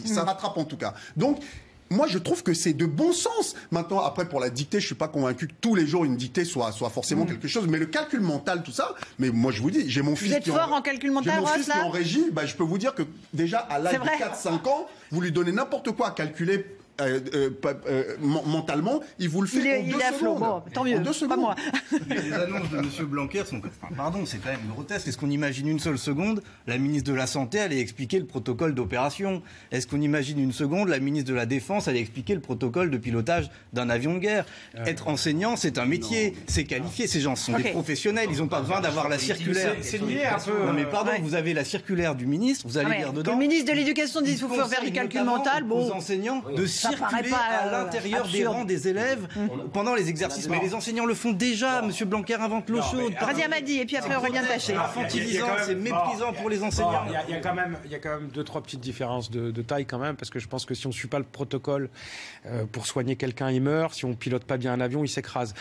Speaker 8: ça rattrape en tout cas. Donc, moi, je trouve que c'est de bon sens. Maintenant, après, pour la dictée, je suis pas convaincu que tous les jours une dictée soit forcément quelque chose. Mais le calcul mental, tout ça, mais moi, je vous dis, j'ai mon fils
Speaker 1: vous êtes fort en calcul mental,
Speaker 8: Ross, qui est en régie. Je peux vous dire que déjà, à l'âge de 4-5 ans, vous lui donnez n'importe quoi à calculer mentalement, il vous le fait en 2 secondes.
Speaker 1: Bon, tant mieux, pas moi.
Speaker 7: Les annonces de M. Blanquer sont... pardon, c'est quand même grotesque. Est-ce qu'on imagine une seule seconde la ministre de la Santé allait expliquer le protocole d'opération? Est-ce qu'on imagine une seconde la ministre de la Défense allait expliquer le protocole de pilotage d'un avion de guerre? Être enseignant, c'est un métier, c'est qualifié. Ces gens sont des professionnels, ils n'ont pas besoin d'avoir la circulaire.
Speaker 5: C'est lié un peu...
Speaker 7: Non mais pardon, vous avez la circulaire du ministre, vous allez lire dedans...
Speaker 1: Le ministre de l'Éducation dit qu'il faut faire du calcul mental.
Speaker 7: Aux enseignants de circuler à l'intérieur des rangs des élèves pendant les exercices. Mais les enseignants le font déjà. Monsieur Blanquer invente l'eau chaude.
Speaker 1: Radia Madi et puis après Aurélien Taché.
Speaker 7: Infantilisant, c'est méprisant pour les enseignants.
Speaker 5: Il y a quand même 2-3 petites différences de taille quand même, parce que je pense que si on ne suit pas le protocole pour soigner quelqu'un, il meurt. Si on pilote pas bien un avion, il s'écrase.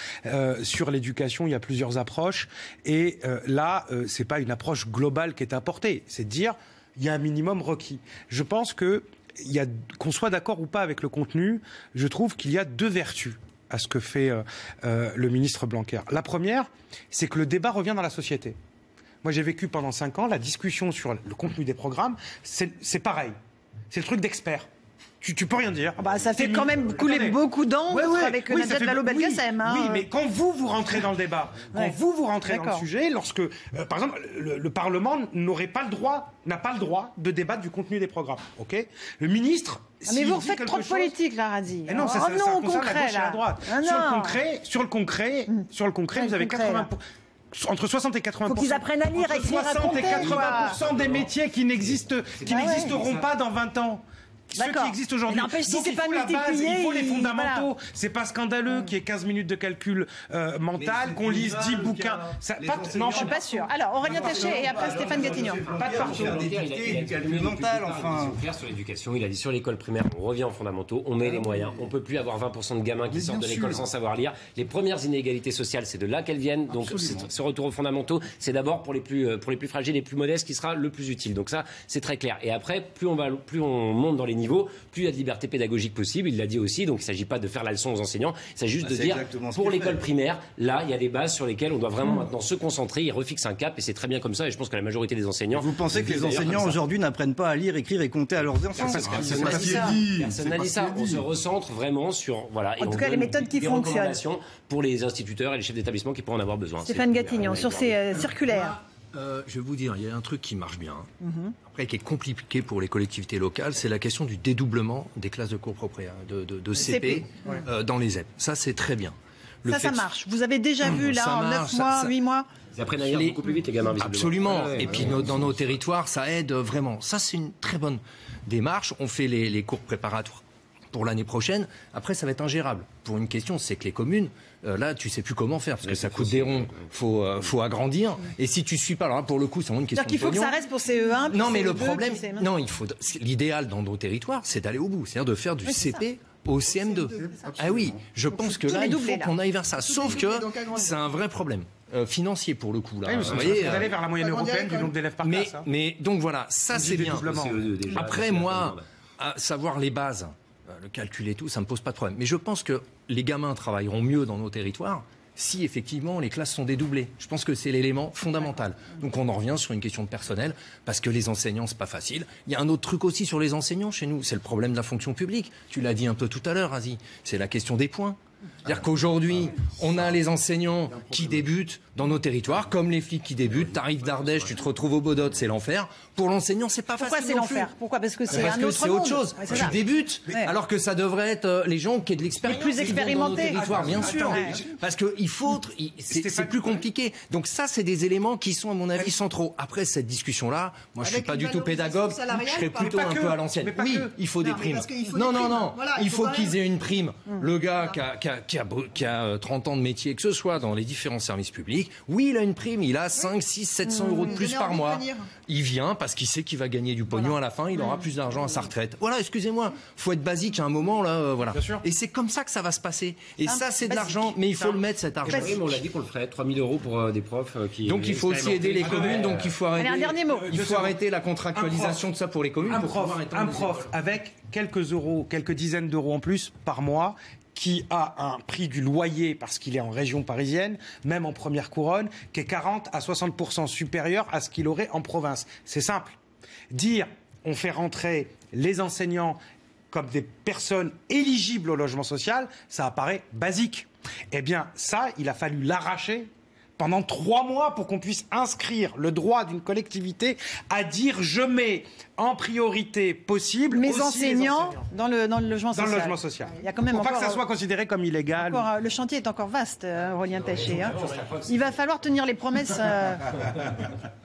Speaker 5: Sur l'éducation, il y a plusieurs approches. Et là, c'est pas une approche globale qui est apportée. C'est de dire, il y a un minimum requis. Je pense que qu'on soit d'accord ou pas avec le contenu, je trouve qu'il y a 2 vertus à ce que fait le ministre Blanquer. La première, c'est que le débat revient dans la société. Moi, j'ai vécu pendant 5 ans, la discussion sur le contenu des programmes, c'est pareil. C'est le truc d'expert. Tu peux rien dire.
Speaker 1: Ça fait quand même couler beaucoup d'encre avec Najat Vallaud-Belkacem.
Speaker 5: Oui, mais quand vous rentrez dans le débat, quand vous rentrez dans le sujet, lorsque, par exemple, le Parlement n'a pas le droit de débattre du contenu des programmes. Ok ? Le ministre...
Speaker 1: mais vous refaites trop de politique, là, Radi.
Speaker 5: Non, ça concerne la gauche et la droite. Sur le concret, vous avez 80%. Entre 60 et 80%.
Speaker 1: Faut qu'ils apprennent à lire, à écrire, à compter.
Speaker 5: 80% des métiers qui n'existeront pas dans 20 ans. Ceux qui existent aujourd'hui. Donc
Speaker 1: si c'est pas
Speaker 5: multiplié, il faut les fondamentaux. C'est pas scandaleux qu'il y ait 15 minutes de calcul mental, qu'on lise 10 bouquins.
Speaker 1: Non, je suis pas sûr. Alors, Aurélien Taché et après Stéphane Gatignon.
Speaker 6: Pas de partout. Du calcul mental, enfin. Sur l'éducation, il a dit sur l'école primaire, on revient aux fondamentaux, on met les moyens. On peut plus avoir 20% de gamins qui sortent de l'école sans savoir lire. Les premières inégalités sociales, c'est de là qu'elles viennent. Donc, ce retour aux fondamentaux, c'est d'abord pour les plus fragiles, les plus modestes, qui sera le plus utile. Donc ça, c'est très clair. Et après, plus on monte dans les niveaux, plus il y a de liberté pédagogique possible, il l'a dit aussi, donc il ne s'agit pas de faire la leçon aux enseignants, il s'agit juste de dire, pour l'école primaire, là, il y a des bases sur lesquelles on doit vraiment maintenant se concentrer, il refixe un cap, et c'est très bien comme ça, et je pense que la majorité des enseignants...
Speaker 7: Vous pensez que les enseignants aujourd'hui n'apprennent pas à lire, écrire et compter à leurs enfants?
Speaker 6: Personne n'a dit ça, on se recentre vraiment sur... Voilà,
Speaker 1: en tout cas, les méthodes qui fonctionnent.
Speaker 6: Pour les instituteurs et les chefs d'établissement qui pourront en avoir besoin.
Speaker 1: Stéphane Gatignon, sur ces circulaires.
Speaker 4: Je vais vous dire, il y a un truc qui marche bien, après qui est compliqué pour les collectivités locales, c'est la question du dédoublement des classes de cours propres, de CP dans les ZEP. Ça, c'est très bien.
Speaker 1: Ça marche. Vous avez déjà vu là en 9 mois, 8 mois
Speaker 6: ils apprennent d'ailleurs beaucoup plus vite les gamins, visiblement.
Speaker 4: Absolument. Et puis dans nos territoires, ça aide vraiment. Ça, c'est une très bonne démarche. On fait les cours préparatoires pour l'année prochaine. Après, ça va être ingérable. Pour une question, c'est que les communes, là, tu sais plus comment faire, parce que ça coûte des ronds, faut agrandir. Et si tu suis pas, alors là, pour le coup, c'est vraiment une question de
Speaker 1: pognon. Il faut que ça reste pour CE1, puis
Speaker 4: non, mais
Speaker 1: CE2,
Speaker 4: le problème, non, l'idéal dans nos territoires, c'est d'aller au bout, c'est-à-dire de faire du CP au CM2. Ah oui, je pense que là, il faut qu'on aille vers ça. Sauf que c'est un vrai problème. Financier pour le coup là.
Speaker 5: Vous voyez, d'aller vers la moyenne européenne du nombre d'élèves par classe.
Speaker 4: Mais donc voilà, ça c'est bien. Après moi, à savoir les bases, le calcul et tout, ça me pose pas de problème. Mais je pense que les gamins travailleront mieux dans nos territoires si effectivement les classes sont dédoublées. Je pense que c'est l'élément fondamental. Donc on en revient sur une question de personnel, parce que les enseignants, c'est pas facile. Il y a un autre truc aussi sur les enseignants chez nous, c'est le problème de la fonction publique. Tu l'as dit un peu tout à l'heure, Asie, c'est la question des points. C'est-à-dire qu'aujourd'hui, on a les enseignants qui débutent dans nos territoires, comme les flics qui débutent. T'arrives d'Ardèche, tu te retrouves au Bodot, c'est l'enfer. Pour l'enseignant, c'est pas facile.
Speaker 1: Pourquoi c'est l'enfer? Pourquoi? Parce que c'est
Speaker 4: autre chose. Ouais, tu débutes, alors que ça devrait être les gens qui ont de l'expérience,
Speaker 1: les plus expérimentés.
Speaker 4: Dans nos territoires, bien sûr. Parce que il faut, c'est plus compliqué. Donc ça, c'est des éléments qui sont à mon avis centraux. Après cette discussion-là, moi, je suis pas du tout pédagogue. Je serais plutôt un peu à l'ancienne. Oui, il faut des primes. Non. Il faut qu'ils aient une prime. Le gars qui a 30 ans de métier, que ce soit dans les différents services publics, oui, il a une prime, il a 5, 6, 700 euros de plus par mois. Il vient parce qu'il sait qu'il va gagner du pognon à la fin, il aura plus d'argent à sa retraite. Voilà, excusez-moi, faut être basique à un moment, là, voilà. Et c'est comme ça que ça va se passer. Et ça, c'est de l'argent, mais il faut le mettre, cet argent.
Speaker 6: Oui, mais on l'a dit qu'on le ferait, 3 000 euros pour des profs qui...
Speaker 4: Donc il faut aussi aider les communes, donc il faut arrêter...
Speaker 1: Un dernier mot.
Speaker 4: Il faut arrêter la contractualisation de ça pour les communes.
Speaker 5: Un prof avec quelques dizaines d'euros en plus par mois, qui a un prix du loyer, parce qu'il est en région parisienne, même en première couronne, qui est 40 à 60% supérieur à ce qu'il aurait en province. C'est simple. Dire on fait rentrer les enseignants comme des personnes éligibles au logement social, ça apparaît basique. Eh bien, ça, il a fallu l'arracher pendant 3 mois pour qu'on puisse inscrire le droit d'une collectivité à dire je mets en priorité possible
Speaker 1: mes enseignants dans le logement social.
Speaker 5: Dans le logement social.
Speaker 1: Il y a quand même
Speaker 5: pour pas que ça soit considéré comme illégal.
Speaker 1: Le chantier est encore vaste, Aurélien Taché. Hein. Il va falloir tenir les promesses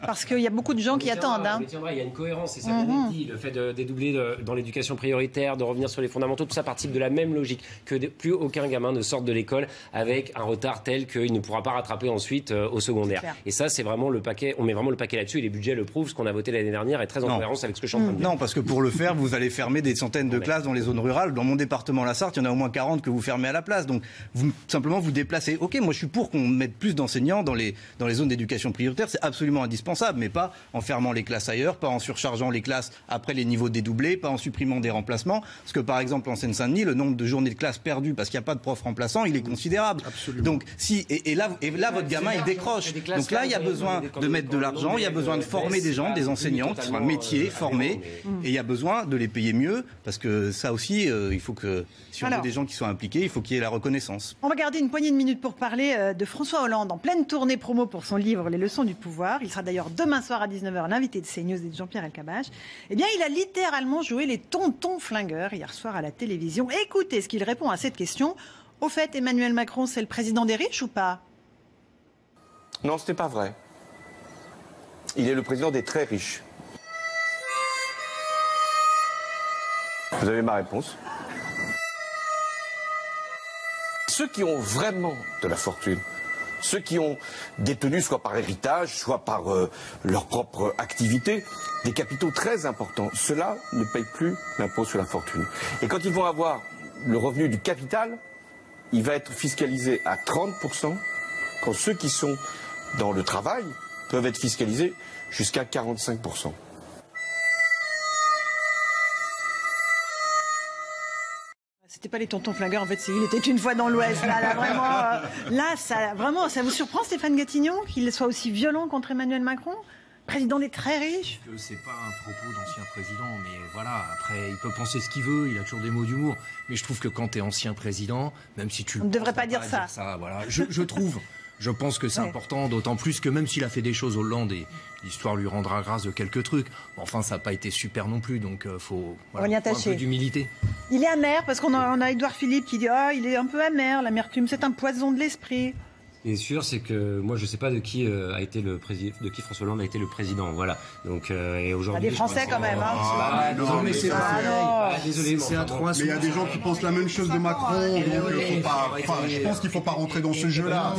Speaker 1: parce qu'il y a beaucoup de gens qui attendent. Hein.
Speaker 6: Il y a une cohérence, c'est ça qu'on dit. Le fait de dédoubler dans l'éducation prioritaire, de revenir sur les fondamentaux, tout ça participe de la même logique. Que plus aucun gamin ne sorte de l'école avec un retard tel qu'il ne pourra pas rattraper ensuite au secondaire. Et ça, c'est vraiment le paquet. On met vraiment le paquet là-dessus et les budgets le prouvent. Ce qu'on a voté l'année dernière est très en cohérence avec ce que je suis en train de dire.
Speaker 7: Non, parce que pour le faire, vous allez fermer des centaines de classes dans les zones rurales. Dans mon département, la Sarthe, il y en a au moins 40 que vous fermez à la place. Donc, simplement, vous déplacez. Ok, moi, je suis pour qu'on mette plus d'enseignants dans les zones d'éducation prioritaire. C'est absolument indispensable, mais pas en fermant les classes ailleurs, pas en surchargeant les classes après les niveaux dédoublés, pas en supprimant des remplacements. Parce que, par exemple, en Seine-Saint-Denis, le nombre de journées de classe perdues parce qu'il n'y a pas de prof remplaçant, il est considérable.
Speaker 8: Absolument.
Speaker 7: Donc, et là, votre gamin, il décroche. Donc là, il y a besoin de mettre de l'argent, il y a besoin de former des gens, des enseignants qui sont un métier formé, et il y a besoin de les payer mieux, parce que ça aussi, il faut que, si on veut des gens qui soient impliqués, il faut qu'il y ait la reconnaissance.
Speaker 1: On va garder une poignée de minutes pour parler de François Hollande, en pleine tournée promo pour son livre Les leçons du pouvoir. Il sera d'ailleurs demain soir à 19h l'invité de CNews et de Jean-Pierre Elkabbach. Eh bien, il a littéralement joué les tontons flingueurs hier soir à la télévision. Écoutez ce qu'il répond à cette question. Au fait, Emmanuel Macron, c'est le président des riches ou pas ?
Speaker 10: Non, ce n'est pas vrai. Il est le président des très riches. Vous avez ma réponse. Ceux qui ont vraiment de la fortune, ceux qui ont détenu soit par héritage, soit par leur propre activité, des capitaux très importants, ceux-là ne payent plus l'impôt sur la fortune. Et quand ils vont avoir le revenu du capital, il va être fiscalisé à 30%, quand ceux qui sont dans le travail peuvent être fiscalisés jusqu'à 45%.
Speaker 1: C'était pas les tontons flingueurs, en fait, il était une fois dans l'Ouest. Vraiment, ça vous surprend, Stéphane Gatignon, qu'il soit aussi violent contre Emmanuel Macron, président des très riches?
Speaker 4: C'est pas un propos d'ancien président, mais voilà, après, il peut penser ce qu'il veut, il a toujours des mots d'humour. Mais je trouve que quand t'es ancien président, même si tu...
Speaker 1: On ne devrait pas dire ça.
Speaker 4: Voilà. Je pense que c'est important, d'autant plus que même s'il a fait des choses Hollande, et l'histoire lui rendra grâce de quelques trucs. Enfin, ça n'a pas été super non plus, donc faut un peu d'humilité.
Speaker 1: Il est amer, parce qu'on a Édouard Philippe qui dit « il est un peu amer, l'amertume, c'est un poison de l'esprit ».
Speaker 6: Ce qui est sûr, c'est que moi, je ne sais pas de qui François Hollande a été le président. Voilà. Donc, et aujourd'hui,
Speaker 1: des Français quand même.
Speaker 6: Désolé,
Speaker 8: c'est un 3. Mais il y a des gens qui pensent la même chose de Macron. Je pense qu'il ne faut pas rentrer dans ce jeu-là.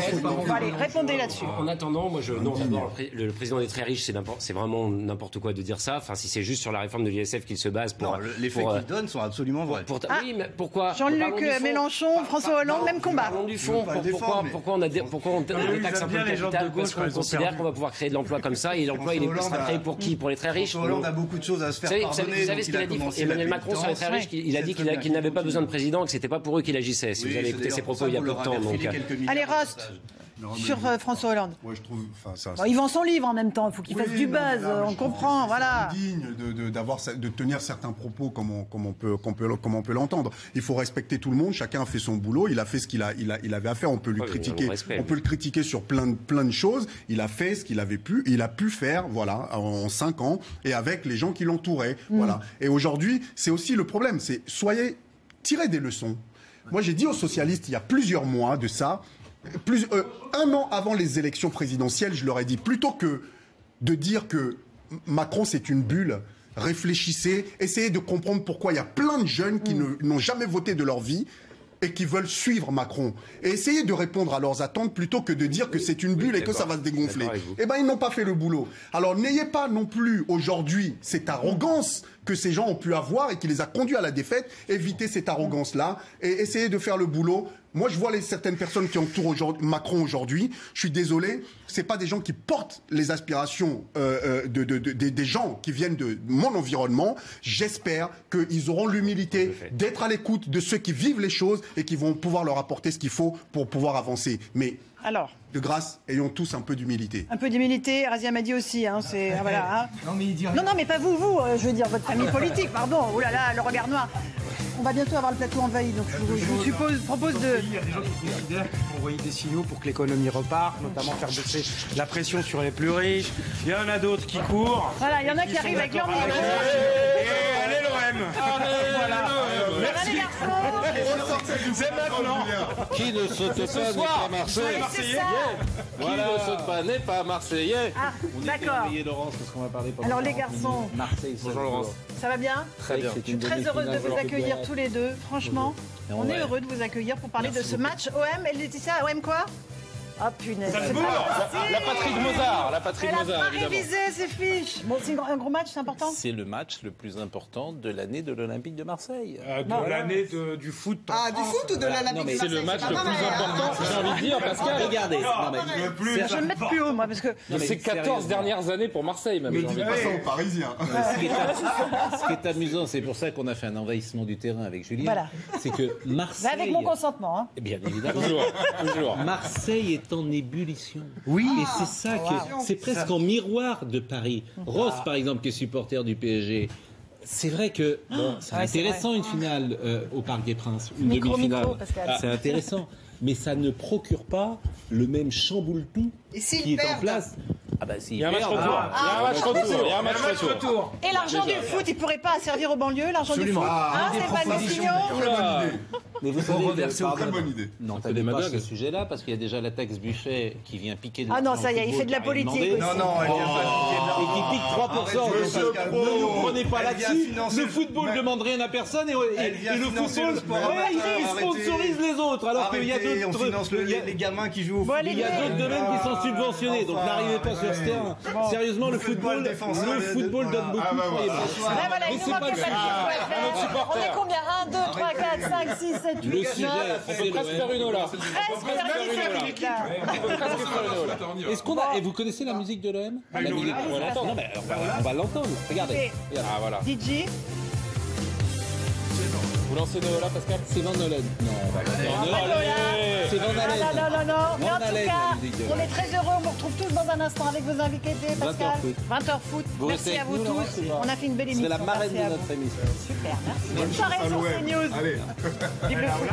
Speaker 1: Allez, répondez là-dessus.
Speaker 6: En attendant, moi, d'abord, le président des très riches, c'est vraiment n'importe quoi de dire ça. Enfin, si c'est juste sur la réforme de l'ISF qu'il se base pour.
Speaker 7: Les faits qu'il donne sont absolument vrais.
Speaker 6: Oui, mais pourquoi
Speaker 1: Jean-Luc Mélenchon, François Hollande, même combat.
Speaker 6: Parlons du fond. Pourquoi on détaxe un peu le capital? Parce qu'on considère qu'on va pouvoir créer de l'emploi comme ça. Et l'emploi, il sera créé pour qui? Pour les très riches.
Speaker 7: Hollande a beaucoup de choses à se faire pardonner.
Speaker 6: Vous savez ce qu'il a dit Emmanuel Macron sur les très riches? Il a dit qu'il n'avait pas besoin de président et que c'était pas pour eux qu'il agissait. Si vous avez écouté ses propos il y a peu de temps.
Speaker 1: Allez, Rost. Sur François Hollande.
Speaker 8: Moi, je trouve,
Speaker 1: il vend son livre en même temps. Il faut qu'il fasse du buzz. On comprend, voilà.
Speaker 8: C'est digne de tenir certains propos comme on peut l'entendre. Il faut respecter tout le monde. Chacun a fait son boulot. Il a fait ce qu'il avait à faire. On peut lui critiquer. On peut le critiquer sur plein de choses. Il a fait ce qu'il avait pu. Il a pu faire, voilà, en 5 ans et avec les gens qui l'entouraient, voilà. Et aujourd'hui, c'est aussi le problème. C'est tirez des leçons. Moi, j'ai dit aux socialistes il y a plusieurs mois de ça. 1 an avant les élections présidentielles, je leur ai dit, plutôt que de dire que Macron c'est une bulle, réfléchissez, essayez de comprendre pourquoi il y a plein de jeunes qui n'ont jamais voté de leur vie et qui veulent suivre Macron. Et essayez de répondre à leurs attentes plutôt que de dire que c'est une bulle et que ça va se dégonfler. Eh bien, ils n'ont pas fait le boulot. Alors, n'ayez pas non plus aujourd'hui cette arrogance que ces gens ont pu avoir et qui les a conduits à la défaite, éviter cette arrogance-là et essayer de faire le boulot. Moi, je vois certaines personnes qui entourent Macron aujourd'hui. Je suis désolé, c'est pas des gens qui portent les aspirations des gens qui viennent de mon environnement. J'espère qu'ils auront l'humilité d'être à l'écoute de ceux qui vivent les choses et qui vont pouvoir leur apporter ce qu'il faut pour pouvoir avancer. Mais alors, de grâce, ayons tous un peu d'humilité.
Speaker 1: Un peu d'humilité, Razia m'a dit aussi. Voilà, hein. Non, mais pas vous, je veux dire votre famille politique, pardon. Oh là là, le regard noir. On va bientôt avoir le plateau envahi, donc je vous propose de...
Speaker 5: Il y a des gens qui considèrent qu'il faut envoyer des signaux pour que l'économie reparte, notamment faire baisser la pression sur les plus riches. Il y en a d'autres qui courent.
Speaker 1: Voilà, il y en a qui arrivent avec leur micro.
Speaker 5: Et allez l'OM.
Speaker 1: Voilà. Merci les garçons.
Speaker 5: C'est maintenant.
Speaker 11: Qui ne saute pas n'est pas Marseillais. Qui ne saute pas n'est pas Marseillais.
Speaker 1: Ah, d'accord.
Speaker 11: Laurence, parce qu'on va parler pendant
Speaker 1: alors les garçons.
Speaker 11: Marseille. Bonjour Laurence.
Speaker 1: Ça va bien?
Speaker 11: Très bien.
Speaker 1: Je suis très heureuse de vous accueillir tous les deux. Franchement, on est heureux de vous accueillir pour parler de ce match OM. Et Laetitia, OM quoi? Ah punaise.
Speaker 11: La patrie de Mozart. La patrie de Mozart,
Speaker 1: évidemment. Elle a pas révisé ses fiches. Bon, c'est un gros match, c'est important?
Speaker 11: C'est le match le plus important de l'année de l'Olympique de Marseille.
Speaker 5: De l'année du foot.
Speaker 9: Ah, du foot ou de l'Olympique de Marseille?
Speaker 11: C'est le match le plus important, j'ai envie de dire, Pascal. Regardez.
Speaker 1: Je vais me mettre plus haut, moi, parce que...
Speaker 11: C'est 14 dernières années pour Marseille, même.
Speaker 8: Mais dis pas ça aux Parisiens.
Speaker 11: Ce qui est amusant, c'est pour ça qu'on a fait un envahissement du terrain avec Julien.
Speaker 1: Voilà.
Speaker 11: C'est que Marseille...
Speaker 1: Avec mon consentement. Hein.
Speaker 11: Bien évidemment. Toujours. Marseille est en ébullition.
Speaker 5: Oui.
Speaker 11: Et c'est ça que c'est presque en miroir de Paris. Ross, par exemple, qui est supporter du PSG. C'est vrai que c'est intéressant une finale au Parc des Princes, une demi-finale. C'est intéressant, mais ça ne procure pas le même chamboule-tout qui est en place. Ah bah si. Il y a un match
Speaker 1: retour. Et l'argent du foot, il pourrait pas servir aux banlieues, l'argent du foot. C'est pas le signaux.
Speaker 11: Mais vous savez,
Speaker 8: c'est une très bonne idée.
Speaker 11: Non, t'as pas ce sujet-là parce qu'il y a déjà la taxe Buffet qui vient piquer.
Speaker 1: Ah non, ça y est, il fait de la politique.
Speaker 11: Non, elle vient pas piquer. Et qui pique 3%. Ne nous prenez pas là-dessus. Le football ne demande rien à personne et le football, il sponsorise les autres. Alors qu'il y a d'autres.
Speaker 7: On finance les gamins qui jouent au foot.
Speaker 11: Il y a d'autres domaines qui sont subventionnés. Donc n'arrivez pas sur ce terrain. Sérieusement, le football donne beaucoup.
Speaker 1: Mais c'est pas le sujet. On est combien? 1, 2, 3, 4, 5, 6, 7, 8, 9.
Speaker 11: Le sujet, on peut presque faire une ola. Est-ce qu'on a... Et vous connaissez la musique de l'OM? On va l'entendre. Regardez. Ah voilà.
Speaker 1: DJ.
Speaker 11: Vous lancez Nola, Pascal? C'est Van Halen. Non, c'est Van Halen.
Speaker 1: Non. Mais en tout cas, on est très heureux. On vous retrouve tous dans un instant avec vos invités, Pascal. 20h foot. Merci à vous tous. On a fait une belle émission.
Speaker 11: C'est la marraine de notre émission.
Speaker 1: Super, merci. Bonne soirée sur CNews. Allez. Vive le foot.